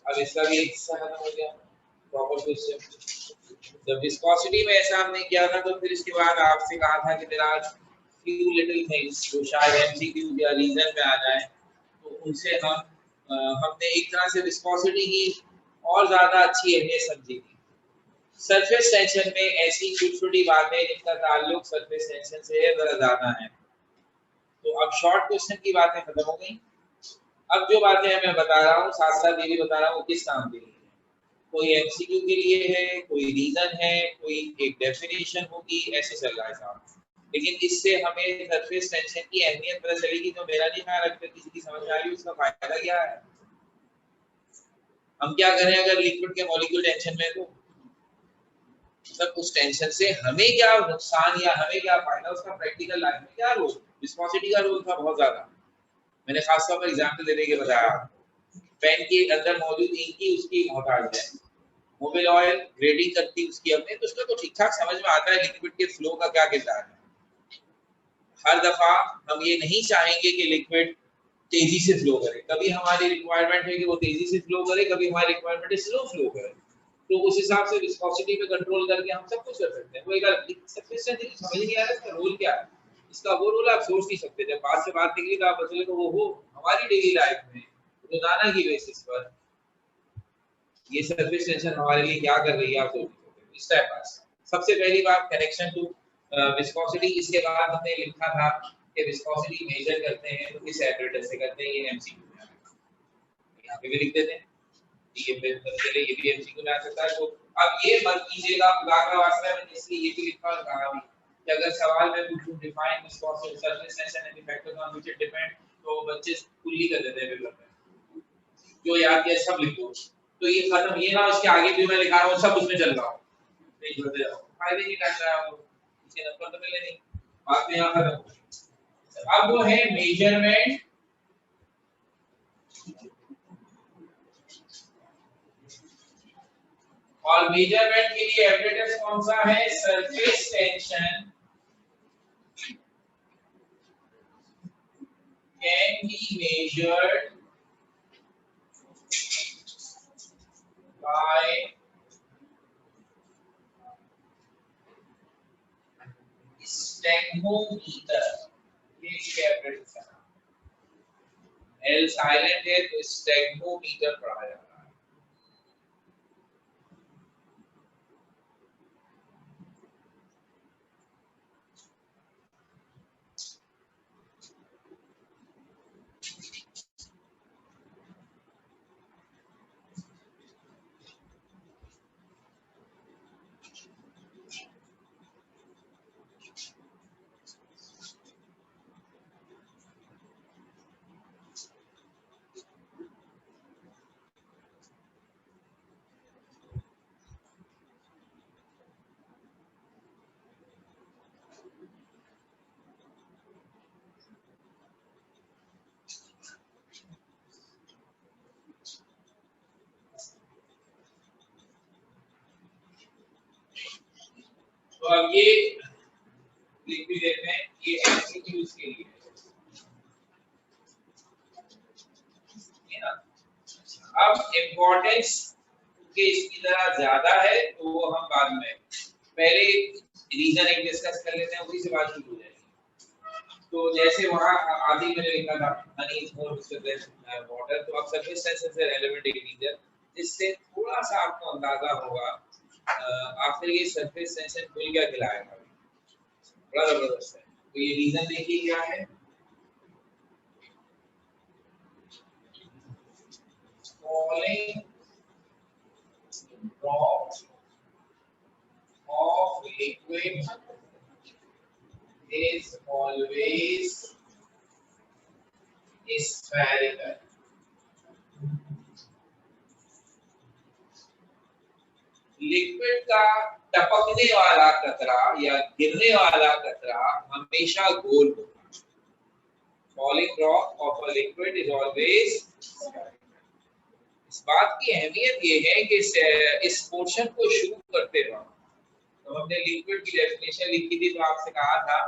अब इसका भी हिस्सा खत्म हो गया प्रॉपर क्वेश्चन। जब विस्कोसिटी में ऐसा हमने किया था तो फिर इसके बाद आपसे कहा था कि तेरा फ्यू लिटिल थिंग्स जो शायद एमसीक्यू या रीजन में आ जाए, तो उनसे हमने एक तरह से विस्कोसिटी की और ज्यादा अच्छी अहमियत समझी थी। सरफेस टेंशन में ऐसी छोटी-छोटी बातें जिनका ताल्लुक सरफेस टेंशन से जरा ज्यादा है। तो अब शॉर्ट क्वेश्चन की बातें खत्म हो गई। अब जो बातें मैं बता रहा हूँ साथ साथ ये भी बता रहा हूँ किस काम के लिए, कोई एमसीक्यू के लिए है, कोई रीजन है, कोई एक डेफिनेशन होगी, ऐसे चल रहा है साहब। लेकिन इससे हमें सरफेस टेंशन की अहमियत पता चलेगी, तो मेरा नहीं ख्याल रखते किसी की समझ में आ रही है उसका फायदा क्या है। हम क्या करें अगर लिक्विड के मॉलिक्यूल टेंशन में, तो मतलब उस टेंशन से हमें क्या नुकसान या हमें क्या फायदा, उसका प्रैक्टिकल लाइफ में क्या रोल, विस्कोसिटी का रोल था बहुत ज्यादा। मैंने खासतौर पर एग्जांपल देने के बताया, पेन के अंदर मौजूद इंक की उसकी मोहताज है, मोबिल ऑयल ग्रेडिंग करती उसकी हमने, तो उसका तो ठीक ठाक समझ में आता है लिक्विड के फ्लो का क्या किरदार है। हर दफा हम ये नहीं चाहेंगे कि लिक्विड तेजी से फ्लो करे, कभी हमारी रिक्वायरमेंट है कि वो तेजी से फ्लो करे, कभी हमारी रिक्वायरमेंट है स्लो फ्लो करे, तो उस हिसाब से विस्कोसिटी पे कंट्रोल करके हम सब कुछ कर सकते हैं। वो एक सफिशिएंट समझ नहीं आ रहा इसका रोल क्या है, इसका वो रोल आप सोच नहीं सकते। जब बात से बात निकली तो आप बचले, तो वो हो हमारी डेली लाइफ में रोजाना की बेसिस पर ये सरफेस टेंशन हमारे लिए क्या कर रही है आप सोच सकते हैं। इस टाइप बात, सबसे पहली बात कनेक्शन टू विस्कोसिटी। इसके बाद हमने लिखा था कि विस्कोसिटी मेजर करते हैं तो किस एपरेटस से करते हैं, ये एमसीक्यू में यहाँ पे भी लिख देते हैं, ये फिर चले ये भी एमसीक्यू में आ सकता है। तो अब ये मत कीजिएगा खुदा का वास्ता है, इसलिए ये भी लिखा और कहा भी कि अगर सवाल में पूछूं define viscosity surface tension and the factors on which it depend, तो बच्चे कुल ही कर देते हैं पेपर में, जो याद किया सब लिखो। तो ये खत्म, ये ना उसके आगे भी मैं लिखा रहा हूँ सब उसमें चल रहा हूँ, नहीं भरते जाओ, फायदे नहीं कर रहा हूँ, इसके नंबर तो मिले नहीं, बात में यहाँ खत्म। अब वो है मेजरमेंट, और मेजरमेंट के लिए एपरेटस कौन सा है, surface tension can be measured by stalagmometer, ये इसके एपरेटस है। एल साइलेंट है तो स्टेगमोमीटर पढ़ा जाता है। तो अब ये लिख भी देते हैं, ये एमसीक्यूज के लिए है ना। अब इम्पोर्टेंस के इसकी जरा ज्यादा है तो वो हम बाद में, पहले रीजन एक डिस्कस कर लेते हैं, उसी से बात शुरू हो जाएगी। तो जैसे वहां आदि मैंने लिखा था Honey is more than water, तो अब सरफेस टेंशन से रेलेवेंट एक रीजन, इससे थोड़ा सा आपको अंदाजा होगा आखिर ये सरफेस टेंशन खुल क्या खिलाएगा, बड़ा जबरदस्त है। तो ये रीजन देखिए क्या है, falling drop of liquid is always spherical। Liquid का टपकने वाला कतरा या गिरने वाला कतरा हमेशा गोल होता है, falling drop of a liquid is always, इस बात की अहमियत ये है कि इस पोर्शन को शुरू करते वक्त तो हमने लिक्विड की डेफिनेशन लिखी थी, तो आपसे कहा था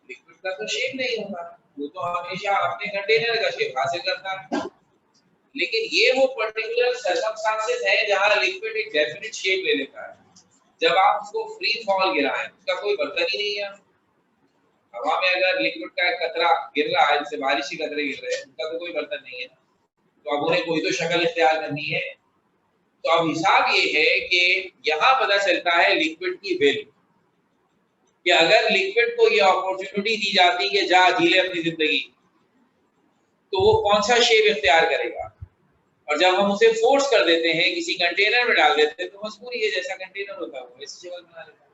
लिक्विड का तो शेप नहीं होता, वो तो हमेशा अपने कंटेनर का शेप हासिल करता है। लेकिन ये वो पर्टिकुलर सर्कमस्टांसेस है जहां लिक्विड एक डेफिनेट शेप ले लेता है। जब आप उसको फ्री फॉल गिराएं, उसका कोई बर्तन ही नहीं है। हवा में अगर लिक्विड का एक कतरा गिर रहा है, जैसे बारिश के कतरे गिर रहे हैं, उसका तो कोई बर्तन नहीं है, तो अब उन्हें कोई तो शक्ल इख्तियार करनी है। तो अब हिसाब ये है कि यहाँ पता चलता है लिक्विड की वैल्यू, कि अगर लिक्विड को ये अपॉर्चुनिटी दी जाती है जा जी ले अपनी जिंदगी, तो वो कौन सा शेप इख्तियार करेगा। और जब हम उसे फोर्स कर देते हैं, किसी कंटेनर में डाल देते हैं, तो मजबूरी है जैसा कंटेनर होता है वो वैसी शक्ल बना लेता है।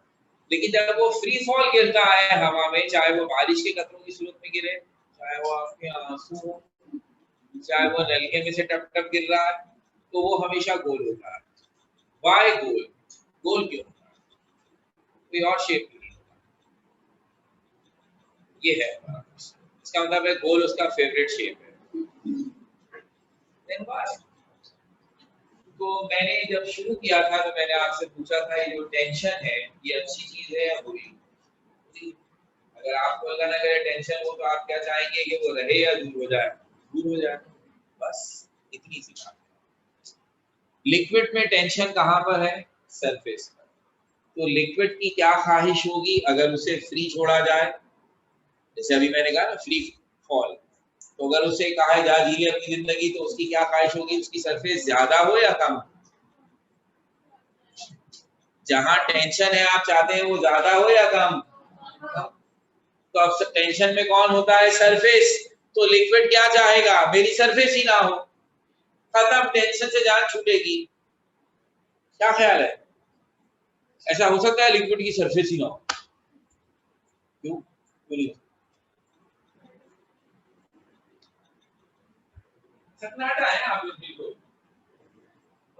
लेकिन जब वो फ्री फॉल गिरता है हवा में, चाहे वो बारिश के कतरों की सूरत में गिरे, चाहे वो आपके आंसू हो, चाहे वो नलके में से टप टप गिर रहा है, तो वो हमेशा गोल होता है। वाई गोल? गोल क्यों होता है? कोई और शेप नहीं होता। ये है हमारा क्वेश्चन। इसका मतलब है गोल उसका फेवरेट शेप है। Then why? तो मैंने जब शुरू किया था तो मैंने आपसे पूछा था ये जो टेंशन है ये अच्छी चीज है या बुरी? अगर आपको अल्लाह ना करे टेंशन हो, तो आप क्या चाहेंगे कि वो रहे या दूर हो जाए? दूर हो जाए, बस इतनी सी बात है। लिक्विड में टेंशन कहाँ पर है? सरफेस पर। तो लिक्विड की क्या ख्वाहिश होगी अगर उसे फ्री छोड़ा जाए? जैसे अभी मैंने कहा ना फ्री फॉल, तो अगर उसे कहा है जा जी ले अपनी जिंदगी, तो उसकी क्या ख्वाहिश होगी? उसकी सरफेस ज्यादा हो या कम? जहां टेंशन है आप चाहते हैं वो ज्यादा हो या कम? तो अब टेंशन में कौन होता है? सरफेस। तो लिक्विड क्या चाहेगा? मेरी सरफेस ही ना हो, खत्म, टेंशन से जान छूटेगी। क्या ख्याल है? ऐसा हो सकता है लिक्विड की सरफेस ही ना हो? क्यों? बोलिए। सन्नाटा है आप लोग, बिल्कुल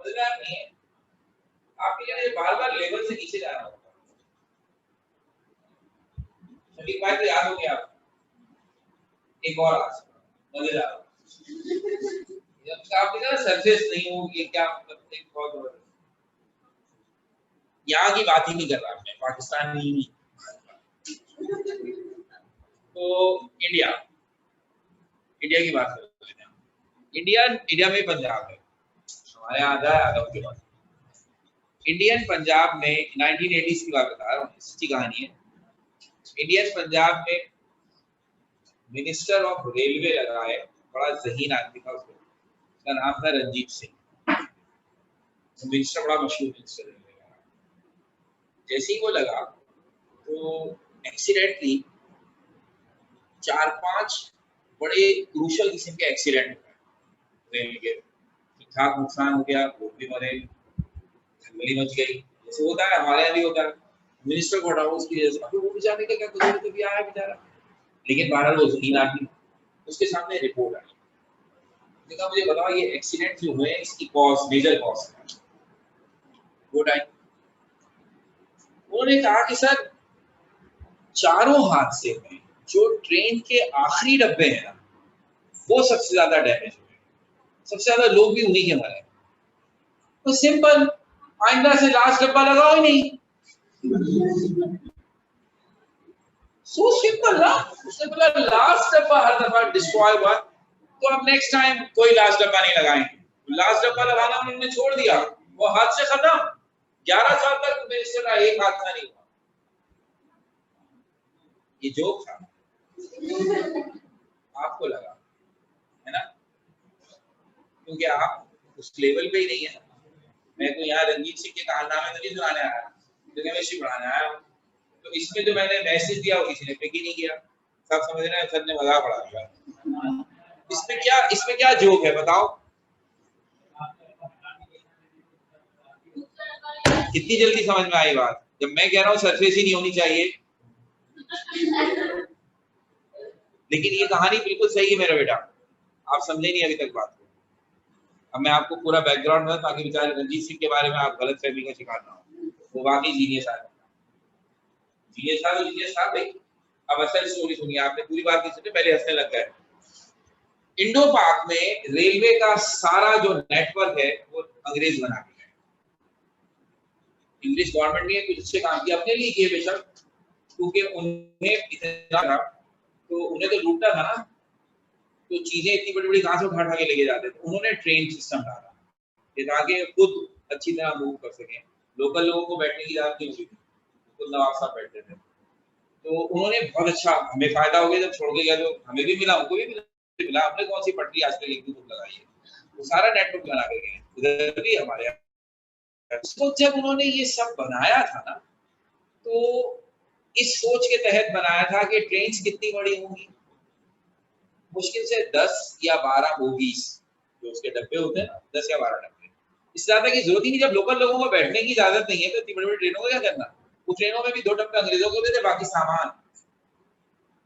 मजेदार नहीं है। आपके लिए बार बार लेवल से नीचे जाना होगा। शकील भाई को याद हो गया? एक और मजेदार, जब आपने कहा सरफेस नहीं होगी, क्या मतलब? एक बहुत बड़ा, यहाँ की बात ही नहीं कर रहा मैं, पाकिस्तान नहीं। तो इंडिया की बात कर लेते हैं। इंडिया में पंजाब है, हमारे यहाँ आधा है, आधा उसके बाद। इंडियन पंजाब में 1980s की बात बता रहा हूँ, सच्ची कहानी है। इंडियन पंजाब में मिनिस्टर ऑफ रेलवे लगा है, बड़ा ज़हीन आदमी था, उसका नाम था रंजीत सिंह। मिनिस्टर बड़ा मशहूर मिनिस्टर रेलवे का। जैसे ही वो लगा तो एक्सीडेंटली 4-5 बड़े क्रूशल किस्म के एक्सीडेंट हुए रेल के। ठीक ठाक नुकसान हो गया, लोग भी मरे, धंगली मच गई, जैसे होता है हमारे यहाँ भी होता है। मिनिस्टर को हटाओ उसकी वजह से, वो बेचारे का क्या कसूर, तो भी आया बेचारा। लेकिन बहरहाल वो ज़हीन आदमी, उसके सामने रिपोर्ट आई, देखा मुझे बताओ ये एक्सीडेंट जो हुए इसकी कॉज, मेजर कॉज रिपोर्ट आई। उन्होंने कहा कि सर चारों हादसे में जो ट्रेन के आखिरी डब्बे हैं ना, वो सबसे ज्यादा डैमेज हुए, सबसे ज्यादा लोग भी उन्हीं के मरे। तो सिंपल, आइंदा से लास्ट डब्बा लगाओ ही नहीं। सो सिंपल ना। उसने बोला लास्ट डब्बा हर दफा डिस्ट्रॉय हुआ, तो अब नेक्स्ट टाइम कोई लास्ट डब्बा नहीं लगाएंगे। लास्ट डब्बा लगाना उन्होंने छोड़ दिया, वो हादसे खत्म। 11 साल तक मिनिस्टर का एक हादसा नहीं हुआ। ये जोक था, आपको लगा है ना, क्योंकि आप उस लेवल पे ही नहीं है। मैं तो यहाँ रंजीत सिंह के कारनामे तो नहीं सुनाने आया, तो केमिस्ट्री पढ़ाने आया हूँ। तो इसमें जो मैंने मैसेज दिया वो किसी ने पिक ही नहीं किया। सब समझ रहे हैं सर ने मजाक उड़ा दिया। इसमें क्या जोक है बताओ? कितनी जल्दी समझ में आई बात, जब मैं कह रहा हूँ सरफेस ही नहीं होनी चाहिए। लेकिन ये कहानी बिल्कुल सही है मेरा बेटा, आप समझे नहीं अभी तक बात को। अब मैं आपको पूरा बैकग्राउंड में, ताकि बेचारे रंजीत सिंह के बारे में आप गलत फहमी का शिकार ना हो। वो वाकई जीनियस आदमी था, जीनियस था तो जीनियस था भाई। अब असल स्टोरी सुनिए, आपने पूरी बात नहीं सुनी, पहले हंसने लग गए। इंडो पाक में रेलवे का सारा जो नेटवर्क है वो अंग्रेज बना के गए। इंग्लिश गवर्नमेंट ने कुछ अच्छे काम किए, अपने लिए किए बेशक, क्योंकि उन्हें इतना था तो उन्हें तो लूटना था ना, तो चीजें इतनी बड़ी बड़ी कहां से उठा के लेके जाते थे। उन्होंने ट्रेन सिस्टम डाला ताकि खुद अच्छी तरह मूव कर सकें, लोकल लोगों को बैठने की इजाजत नहीं होती थी, खुद नवाब साहब बैठते थे। तो उन्होंने बहुत अच्छा, हमें फायदा हो गया जब छोड़ के गया, तो हमें भी मिला, उनको भी मिला। हमने कौन सी पटरी आज तक एक भी लगाई है, वो सारा नेटवर्क बना के गए, उधर भी हमारे यहाँ। तो जब उन्होंने ये सब बनाया था ना, तो इस सोच के तहत बनाया था कि ट्रेन कितनी बड़ी होंगी, मुश्किल से 10 या 12 बोगीज जो उसके डब्बे होते हैं ना, 10 या 12 डब्बे, इससे ज्यादा की जरूरत ही नहीं। जब लोकल लोगों को बैठने की इजाजत नहीं है तो इतनी बड़ी बड़ी ट्रेनों को क्या करना। वो ट्रेनों में भी 2 डब्बे अंग्रेजों को देते, बाकी सामान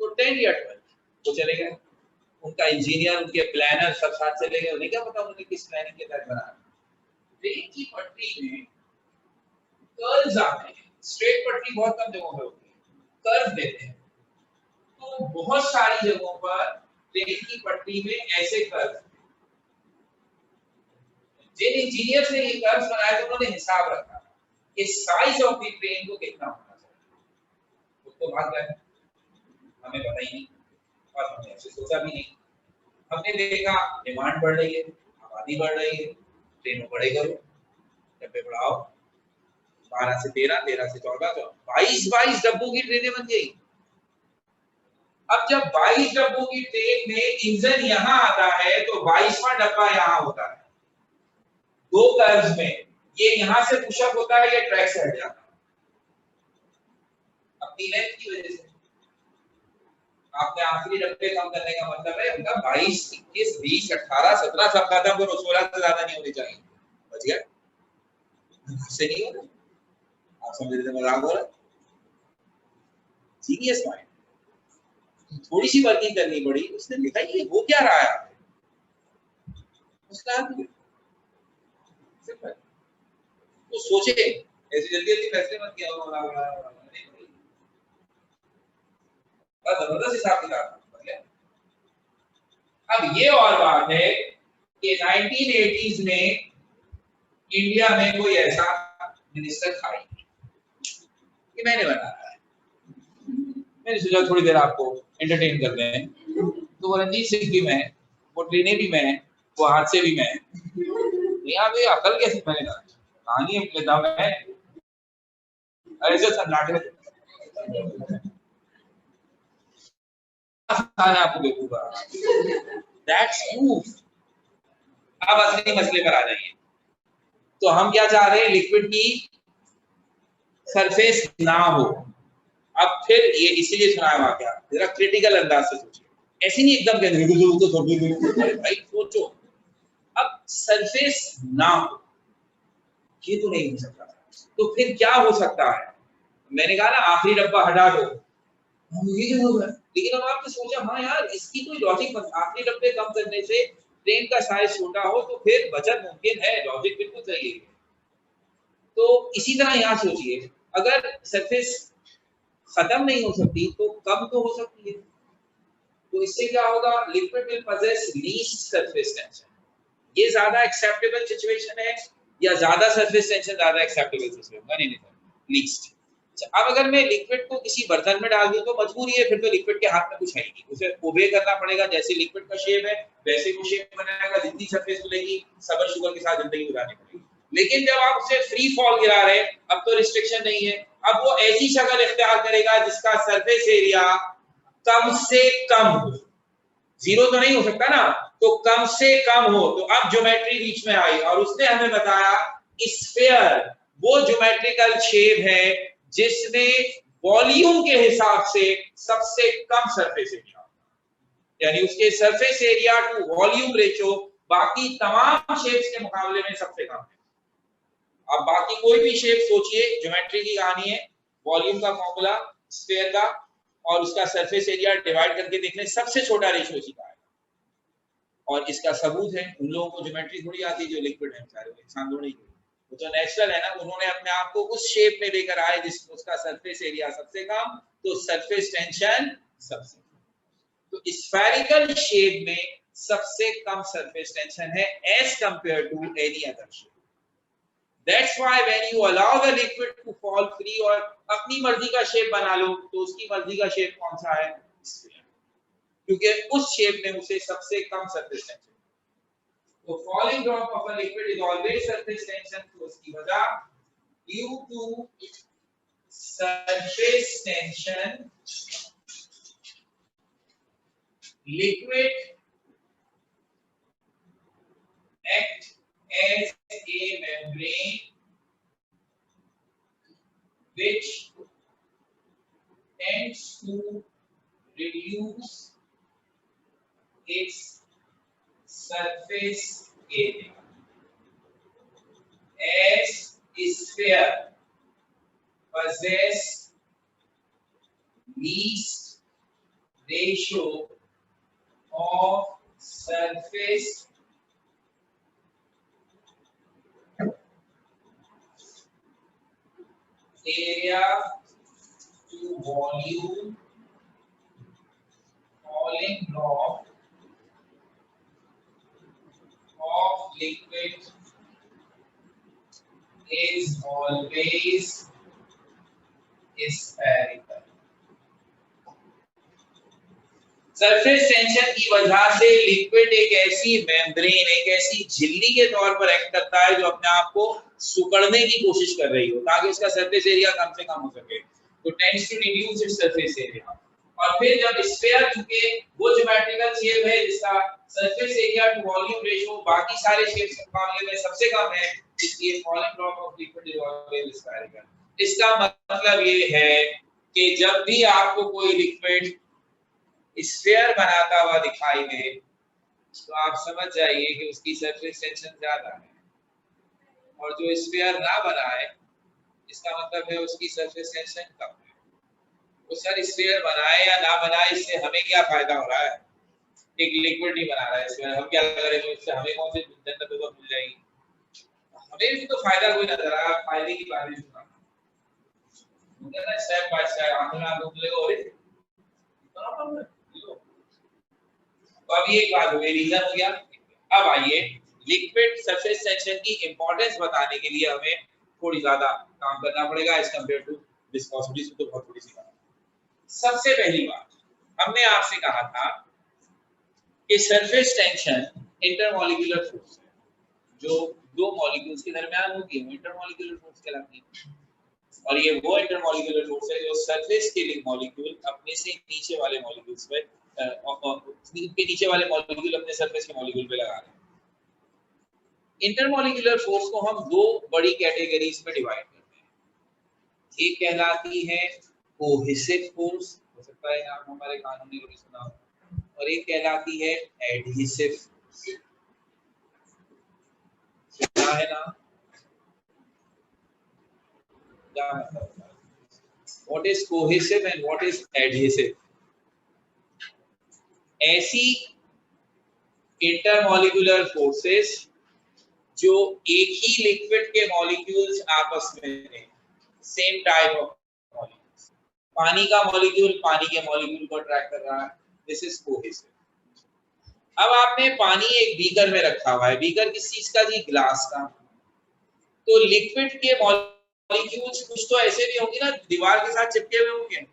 तो 10 या 12 वो चले गए। उनका इंजीनियर, उनके प्लानर सब साथ चले गए, उन्हें क्या पता उन्होंने किस प्लानिंग के तहत बनाया। ट्रेन की पटरी में कर्व्स आते हैं, स्ट्रेट पटरी बहुत कम जगहों पे होती है, कर्व देते हैं। तो बहुत सारी जगहों पर ट्रेन की पटरी में ऐसे कर्व, जिन इंजीनियर्स ने ये कर्व्स बनाए थे उन्होंने हिसाब रखा कि साइज ऑफ द ट्रेन को कितना होना चाहिए। उसको भाग गए, हमें पता ही नहीं और हमने ऐसे सोचा भी नहीं। हमने देखा डिमांड बढ़ रही है, आबादी बढ़ रही है, ट्रेनों बड़े करो, डब्बे बढ़ाओ, 12 से 13, 13 से 14, 22 डब्बों की ट्रेनें बन गई। अब जब 22 डब्बों की ट्रेन में इंजन यहाँ आता है तो 22वां डब्बा यहाँ होता है, 2 कर्व्स में, ये यहाँ से पुशअप होता है, ये ट्रैक से हट जाता है अपनी लेंथ की वजह से। आपने आखिरी डब्बे कम करने का मतलब है उनका 22, 21, 20, 18, 17 सब खत्म करो, 16 से ज्यादा नहीं होनी चाहिए। बच गया, से नहीं हो रहा, आप समझ रहे थे मजाक हो रहा। सीरियस माइंड, थोड़ी सी वर्किंग करनी पड़ी, उसने लिखा ये वो क्या रहा है, उसका सिंपल। तो सोचे, ऐसे जल्दी जल्दी फैसले मत किया, जबरदस्त हिसाब किताब। अब ये और बात है कि 1980s में इंडिया में कोई ऐसा मिनिस्टर था ही नहीं, ये मैंने बनाया है। मैंने सोचा थोड़ी देर आपको एंटरटेन कर दें। तो वो रणजीत सिंह भी मैं, वो ट्रेनें भी मैं, वो हादसे भी मैं, यहाँ पे अकल कैसे, मैंने कहानी लेता मैं ऐसे सन्नाटे आपको देखूंगा। That's proof। अब असली मसले पर आ जाइए। तो हम क्या चाह रहे हैं, लिक्विड की सरफेस ना हो। अब फिर ये इसीलिए सुनाया वाकया, जरा क्रिटिकल अंदाज से सोचिए, ऐसे नहीं एकदम कहते भाई सोचो। अब सरफेस ना हो, ये तो नहीं हो सकता, तो फिर क्या हो सकता है। मैंने कहा ना आखिरी डब्बा हटा दो, ये क्या होगा। लेकिन अब आपने सोचा हाँ यार इसकी कोई लॉजिक, आखिरी डब्बे कम करने से ट्रेन का साइज छोटा हो तो फिर बचत मुमकिन है, लॉजिक बिल्कुल सही है। तो इसी तरह यहाँ सोचिए, अगर सरफेस खत्म नहीं हो सकती तो कम तो हो सकती है। तो इससे क्या होगा, liquid will possess least surface tension. ये ज्यादा एक्सेप्टेबल सिचुएशन है या ज्यादा सरफेस टेंशन ज्यादा एक्सेप्टेबल सिचुएशन? नहीं लीस्ट। अब अगर मैं लिक्विड को किसी बर्तन में डाल दूं तो मजबूरी है, फिर तो लिक्विड के हाथ में कुछ है ही नहीं, उसे ओबे करना पड़ेगा। जैसे लिक्विड का शेप है वैसे वो शेप बनाएगा, जितनी सरफेस मिलेगी सबर शुगर के साथ जिंदगी गुजारनी पड़ेगी। लेकिन जब आप उसे फ्री फॉल गिरा रहे हैं, अब तो रिस्ट्रिक्शन नहीं है, अब वो ऐसी शक्ल इख्तियार करेगा जिसका सरफेस एरिया कम से कम हो। जीरो तो नहीं हो सकता ना, तो कम से कम हो। तो अब ज्योमेट्री बीच में आई और उसने हमें बताया स्फीयर वो ज्योमेट्रिकल शेप है जिसमें वॉल्यूम के हिसाब से सबसे कम सरफेस एरिया, यानी उसके surface area to volume ratio बाकी तमाम शेप्स के मुकाबले में सबसे कम है। अब बाकी कोई भी शेप सोचिए, ज्योमेट्री की कहानी है, वॉल्यूम का फॉर्मूला स्फीयर का और उसका सरफेस एरिया डिवाइड करके देखने सबसे छोटा रेशियो इसी का है। और इसका सबूत है, उन लोगों को ज्योमेट्री थोड़ी आती जो लिक्विड है, सारे इंसान थोड़ी। जो नेचुरल है ना, उन्होंने अपने आप को उस शेप में लेकर आए जिस उसका सरफेस एरिया सबसे कम, तो सरफेस टेंशन सबसे। तो स्फेरिकल शेप में सबसे कम सरफेस टेंशन है as compare to any other shape. That's why when you allow the liquid to fall free, और अपनी मर्जी का शेप बना लो, तो उसकी मर्जी का शेप कौन सा है? स्फीयर, क्योंकि उस शेप में उसे सबसे कम सरफेस टेंशन। तो falling drop of a liquid is always surface tension, तो उसकी वजह due to surface tension, liquid act as a membrane which tends to reduce its surface area as sphere possess least ratio of surface area to volume, falling drop of liquid is always spherical. Surface tension की वजह से liquid एक ऐसी membrane, एक ऐसी झिल्ली के तौर पर एक्ट करता है जो अपने आप को सुकड़ने की कोशिश कर रही हो ताकि उसका सरफेस एरिया कम से कम हो सके। तो tends to reduce its surface area. और फिर जब स्फीयर, चूंकि वो ज्योमेट्रिकल शेप है जिसका surface area to volume ratio बाकी सारे शेप्स के मामले में सबसे कम है, इसलिए falling drop of liquid is always spherical. इसका मतलब ये है कि जब भी आपको कोई लिक्विड स्फीयर बनाता हुआ दिखाई दे तो आप समझ जाइए कि उसकी सरफेस टेंशन ज्यादा है, और जो स्फीयर ना बनाए इसका मतलब है उसकी सरफेस टेंशन कम है। तो सर स्फीयर बनाए या ना बनाए इससे हमें क्या फायदा हो रहा है? एक लिक्विड नहीं बना रहा है इसमें, हम क्या करें? तो इससे हमें कौन सी जन्नत मिल जाएगी? हमें भी तो फायदा कोई नजर आया, फायदे की बात सुना स्टेप बाय स्टेप आंदोलन आपको मिलेगा। और तो अब ये एक बात हो गई, रीजन हो गया। अब आइए लिक्विड सरफेस टेंशन की इंपॉर्टेंस बताने के लिए हमें थोड़ी ज्यादा काम करना पड़ेगा एज कंपेयर टू विस्कोसिटी से, तो बहुत थोड़ी सी बात। सबसे पहली बात, हमने आपसे कहा था कि सरफेस टेंशन इंटरमॉलिक्यूलर फोर्स है जो दो मॉलिक्यूल्स के दरमियान होती है, इंटरमॉलिक्यूलर फोर्स कहलाती है। और ये वो इंटरमॉलिक्यूलर फोर्स है जो सरफेस के लिंक मॉलिक्यूल अपने से नीचे वाले मॉलिक्यूल्स पे के नीचे वाले मॉलिक्यूल अपने सरफेस के मॉलिक्यूल पे लगा रहे हैं। इंटरमॉलिक्यूलर फोर्स को हम दो बड़ी कैटेगरीज में डिवाइड करते हैं। एक कहलाती है कोहेसिव फोर्स, हो सकता है नाम हमारे कानून में कभी सुना हो, और एक कहलाती है एडहेसिव। सुना है ना? क्या मतलब? What is cohesive and what is adhesive? ऐसी इंटरमॉलिक्यूलर फोर्सेस जो एक ही लिक्विड के मॉलिक्यूल्स आपस में सेम टाइप ऑफ मॉलिक्यूल्स, पानी का मॉलिक्यूल पानी के मॉलिक्यूल को अट्रैक्ट कर रहा है, दिस इज कोहेसिव। अब आपने पानी एक बीकर में रखा हुआ है, बीकर किस चीज का जी? ग्लास का। तो लिक्विड के मॉलिक्यूल्स कुछ तो ऐसे भी होंगे ना दीवार के साथ चिपके हुए होंगे,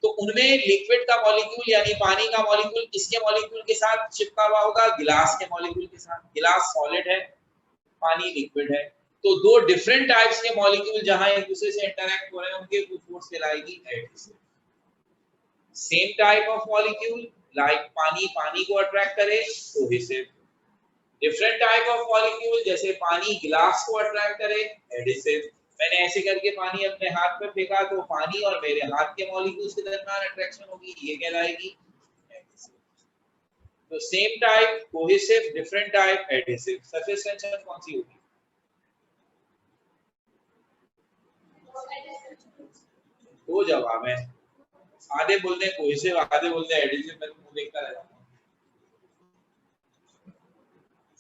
तो उनमें लिक्विड का मॉलिक्यूल यानी पानी का मॉलिक्यूल किसके मॉलिक्यूल के साथ चिपका हुआ होगा? गिलास के मॉलिक्यूल के साथ। गिलास सॉलिड है, पानी लिक्विड है, तो दो डिफरेंट टाइप्स के मॉलिक्यूल जहां एक दूसरे से इंटरैक्ट हो रहे हैं उनके कुछ फोर्स कहलाएगी adhesive. Same type of molecule like पानी पानी को अट्रैक्ट करे, cohesive. Different type of molecule जैसे पानी गिलास को अट्रैक्ट करे, एडहेसिव। मैंने ऐसे करके पानी अपने हाथ में फेंका तो पानी और मेरे हाथ के मॉलिक्यूल्स के दरमियान अट्रैक्शन होगी, ये कहलाएगी एडहेसिव। तो same type cohesive, different type adhesive. Surface tension कौन सी होगी? दो जवाब है, आधे बोलते हैं कोहेसिव, आधे बोलते हैं एडहेसिव। मैं तो मुंह देखता रहता हूं।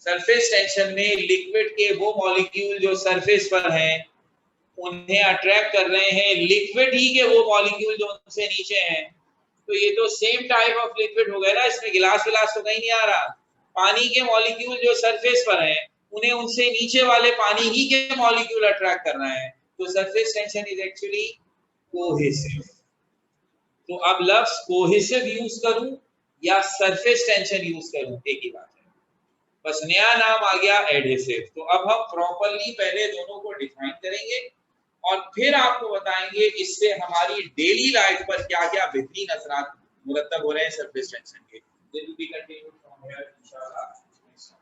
सरफेस टेंशन में लिक्विड के वो मॉलिक्यूल जो सरफेस पर हैं उन्हें अट्रैक्ट कर रहे हैं लिक्विड ही के वो मॉलिक्यूल जो उनसे नीचे हैं। तो ये तो सेम टाइप ऑफ लिक्विड हो गया ना, इसमें गिलास विलास तो कहीं नहीं आ रहा। पानी के मॉलिक्यूल जो सरफेस पर हैं उन्हें उनसे नीचे वाले पानी ही के मॉलिक्यूल अट्रैक्ट कर रहे हैं। तो surface tension is actually cohesive. तो अब लफ्ज कोहेसिव यूज करूं या सरफेस टेंशन यूज करूं, एक ही बात है, बस नया नाम आ गया एडहेसिव। तो अब हम प्रॉपरली पहले दोनों को डिफाइन करेंगे और फिर आपको बताएंगे इससे हमारी डेली लाइफ पर क्या क्या बेहतरीन असरात मुरतब हो रहे हैं सरफेस टेंशन के।